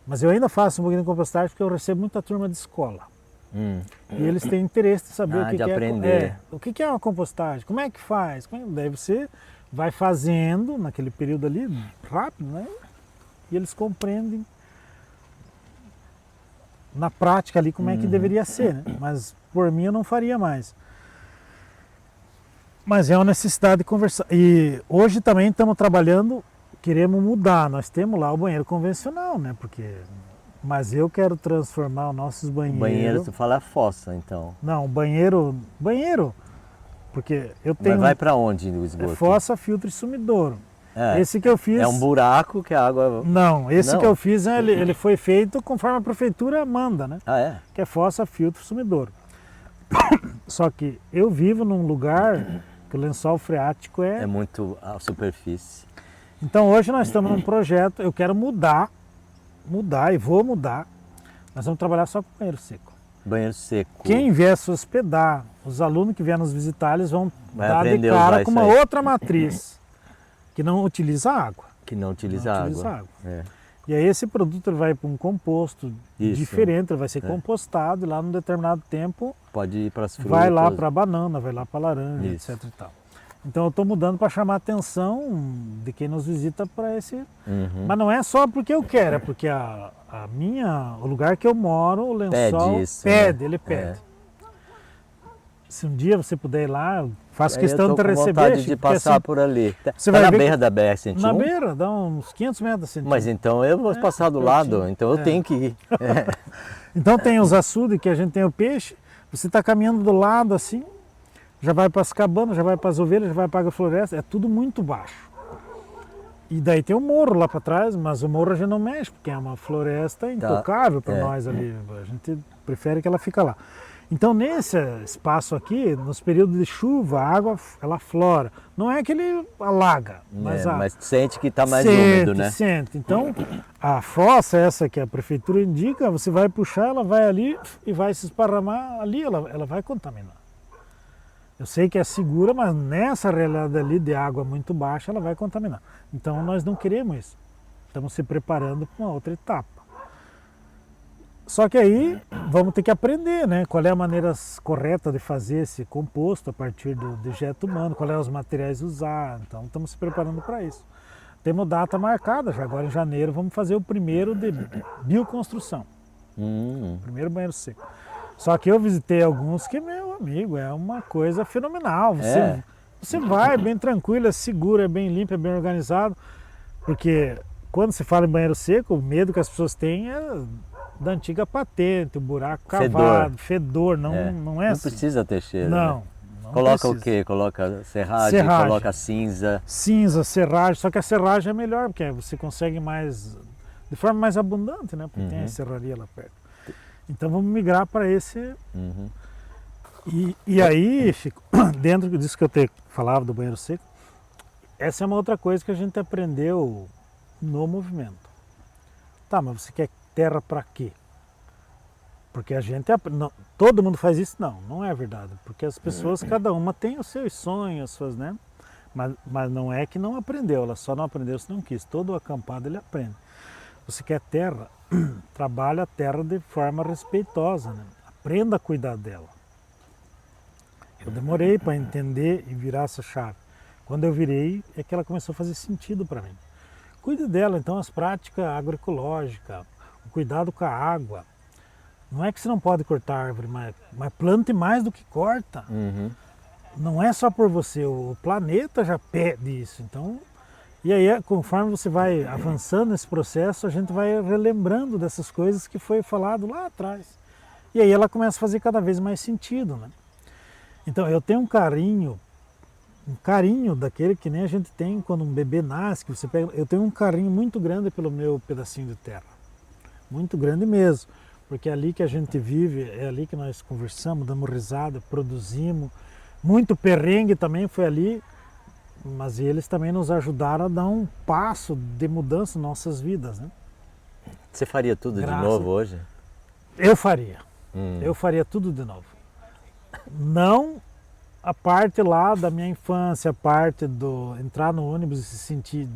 Mas eu ainda faço um pouquinho de compostagem porque eu recebo muita turma de escola. E eles têm interesse em saber o que, de que aprender. o que é uma compostagem, como é que faz. Daí você vai fazendo naquele período ali, rápido, né? E eles compreendem na prática ali como é que deveria ser, né? Mas por mim eu não faria mais. Mas é uma necessidade de conversar. E hoje também estamos trabalhando, queremos mudar. Nós temos lá o banheiro convencional, né? Mas eu quero transformar os nossos banheiros... Banheiro, tu fala fossa, então. Não, banheiro, porque eu tenho... Mas vai para onde o esgoto? Fossa, filtro e sumidouro. É. Esse que eu fiz... É um buraco que a água... Não, esse Não. que eu fiz, ele foi feito conforme a prefeitura manda, né? Ah, é? Que é fossa, filtro e sumidouro. Só que eu vivo num lugar que o lençol freático É muito a superfície. Então hoje nós estamos num projeto, eu quero mudar e vou mudar. Nós vamos trabalhar só com banheiro seco. Banheiro seco. Quem vier se hospedar, os alunos que vierem nos visitar, eles vão Vai dar de aprender a cara usar com isso uma aí. outra matriz que não utiliza água. Que não utiliza Não água. utiliza água. É. E aí esse produto ele vai para um composto Isso. diferente, ele vai ser compostado e lá num determinado tempo Pode ir para as frutas. vai lá para a banana, vai lá para a laranja, Isso. etc. E tal. Então eu estou mudando para chamar a atenção de quem nos visita para esse... Mas não é só porque eu quero, é porque o lugar que eu moro, o lençol Pede isso, pede, né? ele pede. É. Se um dia você puder ir lá, eu faço Aí questão eu de tô te com receber. vontade de Chico, passar porque, assim, por ali. você Tá vai na ver beira da BR-101? na beira, dá uns 500 metros assim. Mas então eu vou passar do lado, pertinho. então eu tenho que ir. Então tem os açudes que a gente tem o peixe, você está caminhando do lado assim, já vai para as cabanas, já vai para as ovelhas, já vai para a agrofloresta, é tudo muito baixo. E daí tem o morro lá para trás, mas o morro a gente não mexe, porque é uma floresta intocável para nós ali, a gente prefere que ela fique lá. Então nesse espaço aqui, nos períodos de chuva, a água ela flora. Não é que ele alaga, mas sente que está mais sente, úmido, né? Sente. Então a fossa essa que a prefeitura indica, você vai puxar, ela vai ali e vai se esparramar ali, ela vai contaminar. Eu sei que é segura, mas nessa realidade ali de água muito baixa, ela vai contaminar. Então nós não queremos isso. Estamos se preparando para uma outra etapa. Só que aí vamos ter que aprender, né? Qual é a maneira correta de fazer esse composto a partir do dejeto humano, qual é os materiais usar. Então estamos se preparando para isso. Temos data marcada, já agora em janeiro vamos fazer o primeiro de bioconstrução. Primeiro banheiro seco. Só que eu visitei alguns que, meu amigo, é uma coisa fenomenal. Você vai bem tranquilo, é seguro, é bem limpo, é bem organizado. Porque quando se fala em banheiro seco, o medo que as pessoas têm é da antiga patente, o buraco cavado, fedor, não é não assim. Não precisa ter cheiro. Não, Né? não Coloca precisa. o quê? Coloca serragem, coloca cinza. Cinza, serragem, só que a serragem é melhor, porque você consegue mais, de forma mais abundante, né? Porque tem a serraria lá perto. Então vamos migrar para esse. E aí, Chico, dentro disso que eu falava do banheiro seco, essa é uma outra coisa que a gente aprendeu no movimento. Tá, mas você quer terra para quê? Porque a gente, não, todo mundo faz isso? Não é verdade. Porque as pessoas, cada uma tem os seus sonhos, as suas, né? Mas não é que não aprendeu, ela só não aprendeu se não quis. Todo acampado ele aprende. Você quer terra, trabalha a terra de forma respeitosa, né? Aprenda a cuidar dela. Eu demorei para entender e virar essa chave. Quando eu virei, é que ela começou a fazer sentido para mim. Cuide dela, então, as práticas agroecológicas, o cuidado com a água. Não é que você não pode cortar árvore, mas plante mais do que corta. Não é só por você, o planeta já pede isso. Então, e aí, conforme você vai avançando nesse processo, a gente vai relembrando dessas coisas que foi falado lá atrás. E aí ela começa a fazer cada vez mais sentido, né? Então, eu tenho um carinho daquele que nem a gente tem quando um bebê nasce, que você pega. Eu tenho um carinho muito grande pelo meu pedacinho de terra. Muito grande mesmo. Porque é ali que a gente vive, é ali que nós conversamos, damos risada, produzimos. Muito perrengue também foi ali, mas eles também nos ajudaram a dar um passo de mudança em nossas vidas, né? Você faria tudo de novo hoje? Eu faria. Eu faria tudo de novo. Não a parte lá da minha infância, a parte do entrar no ônibus e se sentir...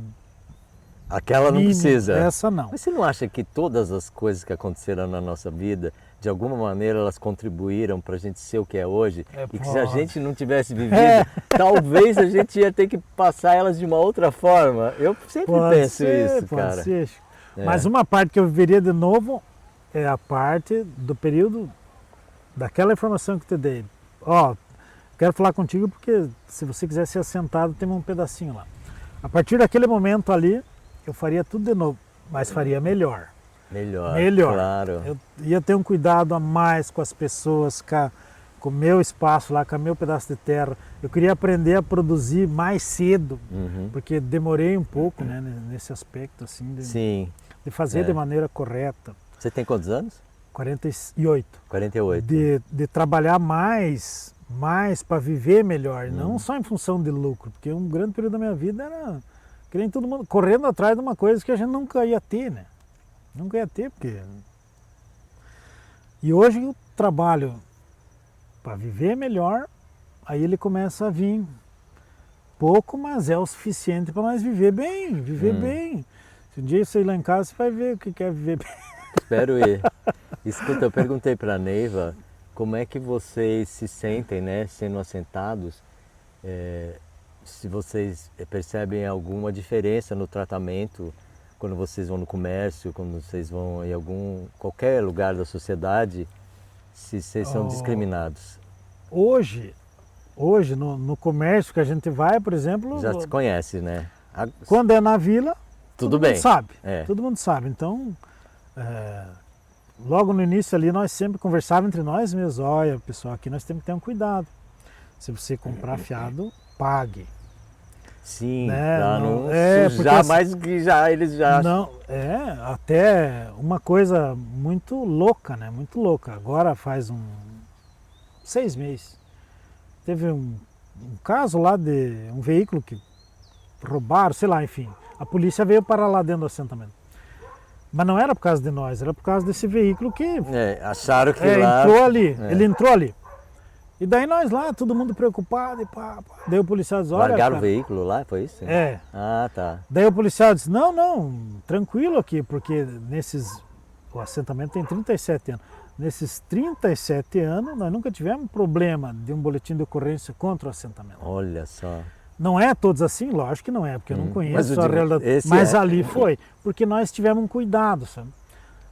Aquela não precisa. Essa não. Mas você não acha que todas as coisas que aconteceram na nossa vida, de alguma maneira elas contribuíram para a gente ser o que é hoje? E que se a gente não tivesse vivido, talvez a gente ia ter que passar elas de uma outra forma. Eu sempre penso isso, cara. Pode ser. Mas uma parte que eu viveria de novo é a parte do período daquela informação que eu te dei. Quero falar contigo porque se você quiser ser assentado, tem um pedacinho lá. A partir daquele momento ali, eu faria tudo de novo, mas faria melhor. Melhor, claro. Eu ia ter um cuidado a mais com as pessoas, com o meu espaço lá, com o meu pedaço de terra. Eu queria aprender a produzir mais cedo, porque demorei um pouco, né, nesse aspecto assim, de fazer de maneira correta. Você tem quantos anos? 48. 48. De trabalhar mais para viver melhor, não só em função de lucro, porque um grande período da minha vida era que nem todo mundo correndo atrás de uma coisa que a gente nunca ia ter, né? Nunca ia ter, porque... E hoje eu trabalho para viver melhor, aí ele começa a vir pouco, mas é o suficiente para nós viver bem, bem. Se um dia você ir lá em casa, você vai ver o que é viver bem. Espero ir. Escuta, eu perguntei para a Neiva como é que vocês se sentem, né, sendo assentados, se vocês percebem alguma diferença no tratamento quando vocês vão no comércio, quando vocês vão em qualquer lugar da sociedade, se vocês são discriminados. Hoje no comércio que a gente vai, por exemplo... Já se conhece, né? Quando é na vila, tudo bem. Mundo sabe. Todo mundo sabe. Então, logo no início ali nós sempre conversávamos entre nós mesmos, olha pessoal, aqui nós temos que ter um cuidado. Se você comprar fiado, pague. Sim, Né? pra Não- não é, sujar porque mais do que já eles já... Não, até uma coisa muito louca, né? Muito louca. Agora faz 6 meses. Teve um caso lá de um veículo que roubaram, sei lá, enfim. A polícia veio parar lá dentro do assentamento. Mas não era por causa de nós, era por causa desse veículo que acharam que lá... entrou ali. É. Ele entrou ali. E daí nós lá, todo mundo preocupado, e pá. Daí o policial disse, olha, Largaram o cara, veículo lá, foi isso? É. Ah, tá. Daí o policial disse, não, tranquilo aqui, porque o assentamento tem 37 anos. Nesses 37 anos, nós nunca tivemos problema de um boletim de ocorrência contra o assentamento. Olha só. Não é todos assim? Lógico que não é, porque eu não Mas conheço eu a digo, realidade. esse Mas é. ali foi, porque nós tivemos um cuidado, sabe?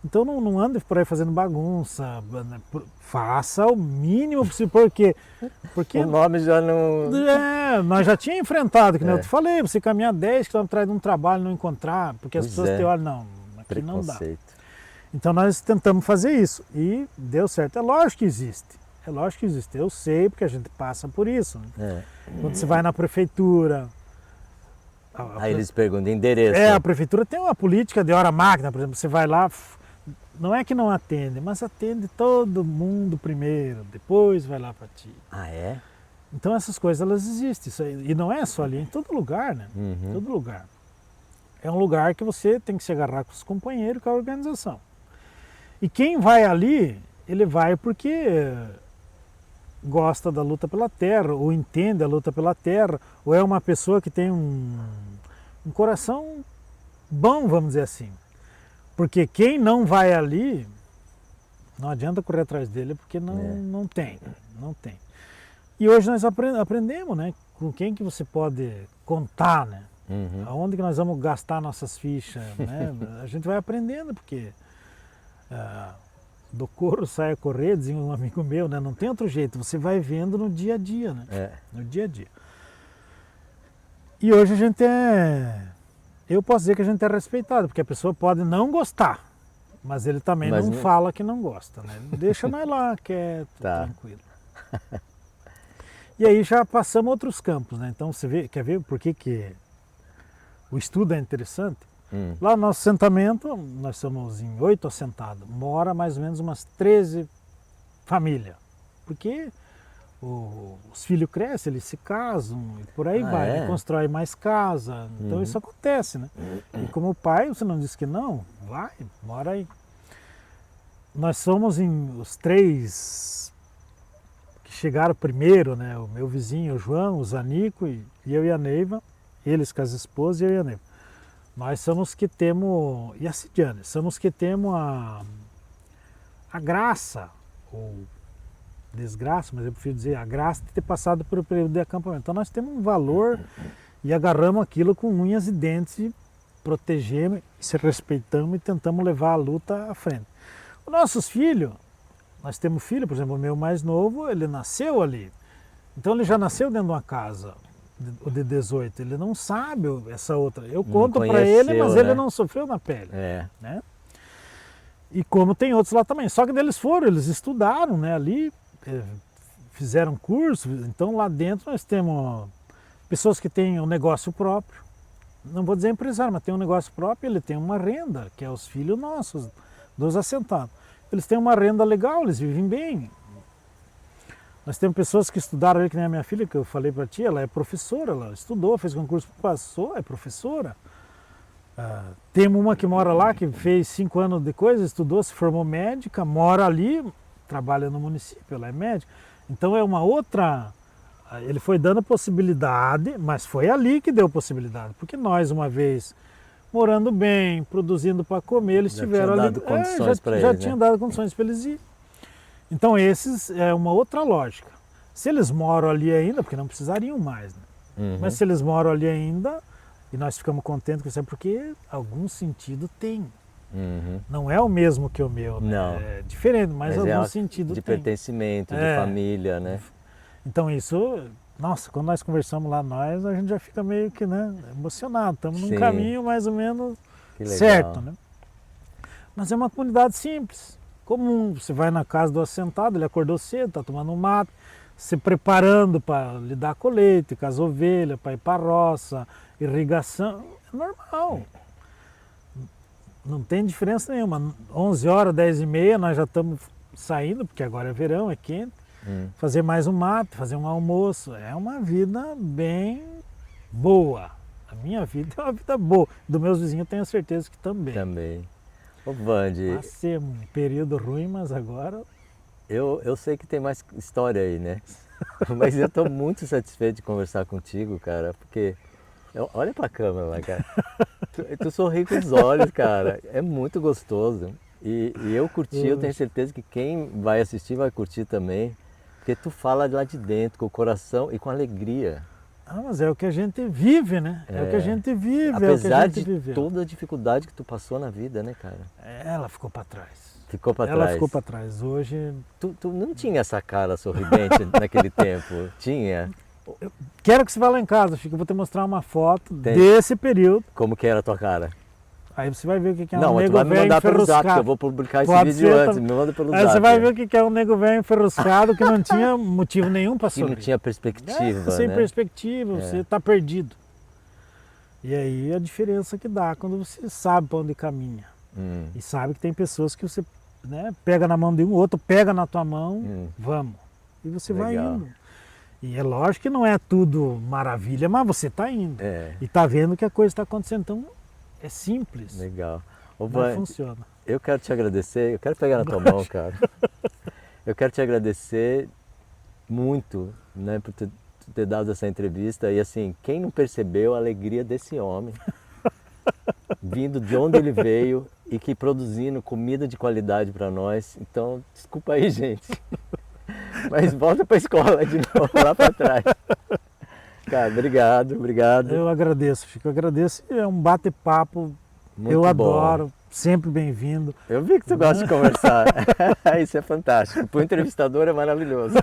Então não ande por aí fazendo bagunça, né? Faça o mínimo possível, porque O nome já não... nós já tínhamos enfrentado, que nem É. eu te falei, você caminhar 10 km atrás de um trabalho e não encontrar, porque as Pois pessoas é. te olham, não, aqui não dá. Preconceito. Então nós tentamos fazer isso e deu certo. É lógico que existe, é lógico que existe. Eu sei porque a gente passa por isso. Né? Quando você vai na prefeitura... Aí eles perguntam endereço. a prefeitura tem uma política de hora máquina, por exemplo, você vai lá, não é que não atende, mas atende todo mundo primeiro, depois vai lá para ti. Ah, é? Então essas coisas elas existem, isso aí, e não é só ali, em todo lugar, né? Uhum. Todo lugar. É um lugar que você tem que se agarrar com os companheiros, com a organização. E quem vai ali, ele vai porque gosta da luta pela terra, ou entende a luta pela terra, ou é uma pessoa que tem um coração bom, vamos dizer assim. Porque quem não vai ali, não adianta correr atrás dele, porque não tem. E hoje nós aprendemos, né? Com quem que você pode contar, né? Uhum. Aonde que nós vamos gastar nossas fichas, né? A gente vai aprendendo, porque do couro sai a correr, dizia um amigo meu, né? Não tem outro jeito, você vai vendo no dia a dia, né? No dia a dia. E hoje a gente eu posso dizer que a gente é respeitado, porque a pessoa pode não gostar, mas ele também não fala que não gosta, né? Deixa nós lá, quieto, tranquilo. E aí já passamos outros campos, né? Então você vê, quer ver por que o estudo é interessante? Lá no nosso assentamento, nós somos em 8 assentados, mora mais ou menos umas 13 famílias, porque os filhos crescem, eles se casam e por aí vai, né? Constrói mais casa, então isso acontece, né? E como pai, você não diz que não, vai, mora aí. Nós somos os 3 que chegaram primeiro, né? O meu vizinho, o João, o Zanico e eu e a Neiva, eles com as esposas e eu e a Neiva. Nós somos que temos, e a Cidiane, somos que temos a graça, ou desgraça, mas eu prefiro dizer a graça de ter passado por um período de acampamento. Então nós temos um valor e agarramos aquilo com unhas e dentes e protegemos, se respeitamos e tentamos levar a luta à frente. Os nossos filhos, nós temos filho, por exemplo, o meu mais novo, ele nasceu ali. Então ele já nasceu dentro de uma casa, o de 18, ele não sabe essa outra. Eu conto para ele, mas né? ele não sofreu na pele. Né? E como tem outros lá também. Só que eles estudaram, né, ali, fizeram curso, então lá dentro nós temos pessoas que têm um negócio próprio, não vou dizer empresário, mas tem um negócio próprio, ele tem uma renda, que é os filhos nossos, dos assentados. Eles têm uma renda legal, eles vivem bem. Nós temos pessoas que estudaram ali, que nem a minha filha, que eu falei para ti, ela é professora, ela estudou, fez concurso, passou, é professora. Temos uma que mora lá, que fez 5 anos de coisa, estudou, se formou médica, mora ali, trabalha no município, ela é médica. Então é uma outra... Ele foi dando possibilidade, mas foi ali que deu possibilidade. Porque nós, uma vez, morando bem, produzindo para comer, eles tiveram ali... Já tinham dado condições para eles ir. Então esses é uma outra lógica. Se eles moram ali ainda, porque não precisariam mais, né? Mas se eles moram ali ainda, e nós ficamos contentes com isso, é porque algum sentido tem. Não é o mesmo que o meu, né? Não. É diferente, mas algum sentido de tem. pertencimento, de família, né? Então isso, nossa, quando nós conversamos lá, a gente já fica meio que, né, emocionado. Estamos num caminho mais ou menos certo, né? Mas é uma comunidade simples. comum. Você vai na casa do assentado, ele acordou cedo, está tomando um mate, se preparando para lidar com o leite, com as ovelhas, para ir para a roça, irrigação, é normal. Não tem diferença nenhuma. 11 horas, 10 e meia, nós já estamos saindo, porque agora é verão, é quente, fazer mais um mate, fazer um almoço. É uma vida bem boa. A minha vida é uma vida boa. Dos meus vizinhos eu tenho certeza que também. Também. Ô Vande, Passei um período ruim, mas agora... eu sei que tem mais história aí, né? Mas eu estou muito satisfeito de conversar contigo, cara, porque olha pra câmera lá, cara. Tu sorri com os olhos, cara. É muito gostoso. E eu curti, eu tenho certeza que quem vai assistir vai curtir também, porque tu fala lá de dentro, com o coração e com alegria. Ah, mas é o que a gente vive, né? É o que a gente vive, Apesar é o que a gente de viveu. toda a dificuldade que tu passou na vida, né, cara? Ela ficou para trás. Ficou pra Ela trás. ficou para trás. Hoje... Tu não tinha essa cara sorridente naquele tempo? Tinha? Quero que você vá lá em casa, Chico. Eu vou te mostrar uma foto Tem. desse período. Como que era a tua cara? Aí você vai ver o que é Não, um mas tu nego vai me velho mandar pelo zap, que eu enferruscado. vou publicar esse Pode vídeo ser, antes. Me manda pelo Aí zap. você vai ver o que é um nego velho enferruscado que não tinha motivo nenhum para Que sorrir. não tinha perspectiva, Sem né? perspectiva, você está perdido. E aí a diferença que dá quando você sabe para onde caminha. E sabe que tem pessoas que você, né, pega na mão de um, outro pega na tua mão, vamos. E você vai Legal. indo. E é lógico que não é tudo maravilha, mas você está indo. É. E está vendo que a coisa está acontecendo. Então é simples, Legal. Ô, mas Vande, funciona. eu quero te agradecer, eu quero pegar na tua mão, cara. Eu quero te agradecer muito, né, por ter dado essa entrevista. E assim, quem não percebeu a alegria desse homem, vindo de onde ele veio e que produzindo comida de qualidade para nós. Então, desculpa aí, gente. Mas volta para a escola de novo, lá para trás. Cara, obrigado. Eu agradeço, Chico. Eu agradeço. É um bate-papo. Muito Eu bom. adoro. Sempre bem-vindo. Eu vi que tu gosta de conversar. Isso é fantástico. Para o entrevistador é maravilhoso.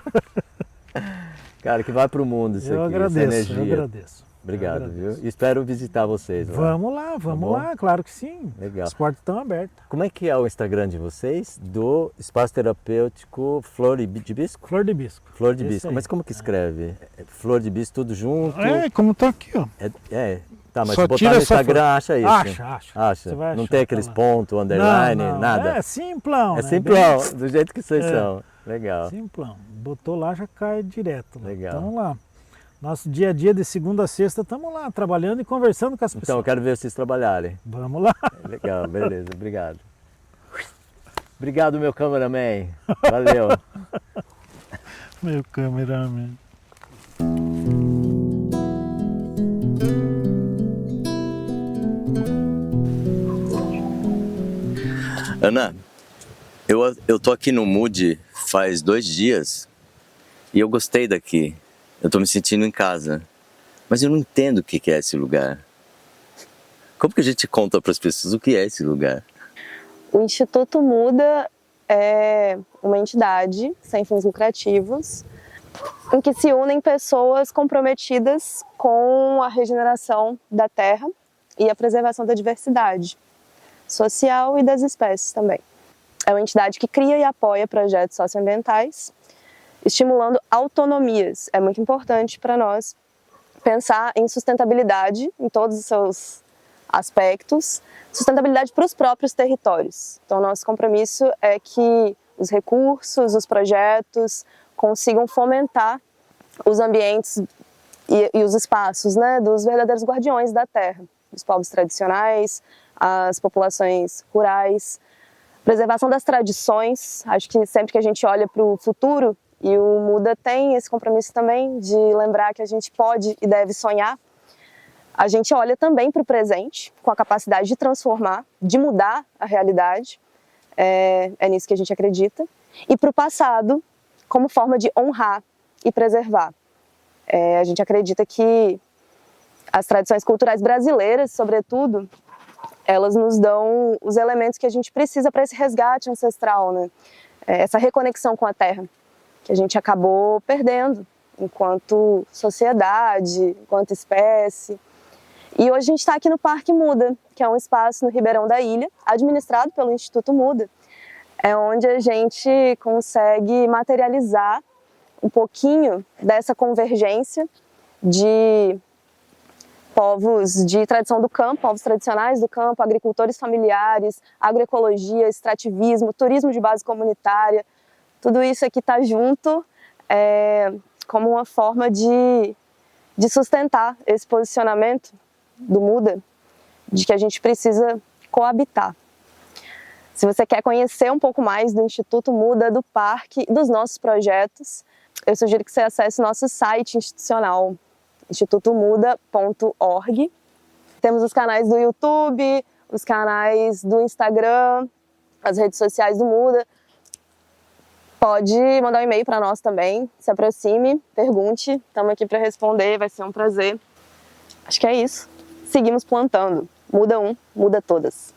Cara, que vai para o mundo isso Eu aqui, agradeço, essa energia. eu agradeço. Obrigado, Eu viu? agradeço. E espero visitar vocês lá. Vamos bom? lá, claro que sim. Legal. As portas estão abertas. Como é que é o Instagram de vocês? Do Espaço Terapêutico Flor de Bisco? Flor de Bisco. Flor de Esse Bisco. aí. Mas como que escreve? É Flor de Bisco tudo junto? É, como tá aqui, ó. Tá, mas Só se botar tira no essa Instagram, flor. acha isso? Acha. Você vai Não achar, tem tá aqueles lá. pontos, underline, Não, nada? É simplão. É né? simplão, do jeito que vocês É. são. Legal. Simplão. Botou lá, já cai direto. Lá. Legal. Então lá. Nosso dia a dia de segunda a sexta, estamos lá trabalhando e conversando com as Então, eu pessoas. quero ver vocês trabalharem. Vamos lá. Legal, beleza, obrigado. Obrigado, meu cameraman. Valeu. Meu cameraman. Ana, eu tô aqui no Mood faz 2 dias e eu gostei daqui. Eu tô me sentindo em casa. Mas eu não entendo o que é esse lugar. Como que a gente conta para as pessoas o que é esse lugar? O Instituto Muda é uma entidade sem fins lucrativos em que se unem pessoas comprometidas com a regeneração da terra e a preservação da diversidade social e das espécies também. É uma entidade que cria e apoia projetos socioambientais, estimulando autonomias. É muito importante para nós pensar em sustentabilidade em todos os seus aspectos, sustentabilidade para os próprios territórios. Então, nosso compromisso é que os recursos, os projetos consigam fomentar os ambientes e os espaços, né, dos verdadeiros guardiões da terra, dos povos tradicionais, as populações rurais, preservação das tradições. Acho que sempre que a gente olha para o futuro, e o Muda tem esse compromisso também de lembrar que a gente pode e deve sonhar, a gente olha também para o presente, com a capacidade de transformar, de mudar a realidade, é nisso que a gente acredita, e para o passado, como forma de honrar e preservar. A gente acredita que as tradições culturais brasileiras, sobretudo, elas nos dão os elementos que a gente precisa para esse resgate ancestral, né? Essa reconexão com a terra, que a gente acabou perdendo enquanto sociedade, enquanto espécie. E hoje a gente está aqui no Parque Muda, que é um espaço no Ribeirão da Ilha, administrado pelo Instituto Muda, é onde a gente consegue materializar um pouquinho dessa convergência de povos de tradição do campo, povos tradicionais do campo, agricultores familiares, agroecologia, extrativismo, turismo de base comunitária. Tudo isso aqui está junto como uma forma de sustentar esse posicionamento do Muda, de que a gente precisa coabitar. Se você quer conhecer um pouco mais do Instituto Muda, do parque e dos nossos projetos, eu sugiro que você acesse nosso site institucional, institutomuda.org. Temos os canais do YouTube, os canais do Instagram, as redes sociais do Muda. Pode mandar um e-mail para nós também, se aproxime, pergunte, estamos aqui para responder, vai ser um prazer. Acho que é isso. Seguimos plantando. Muda um, muda todas.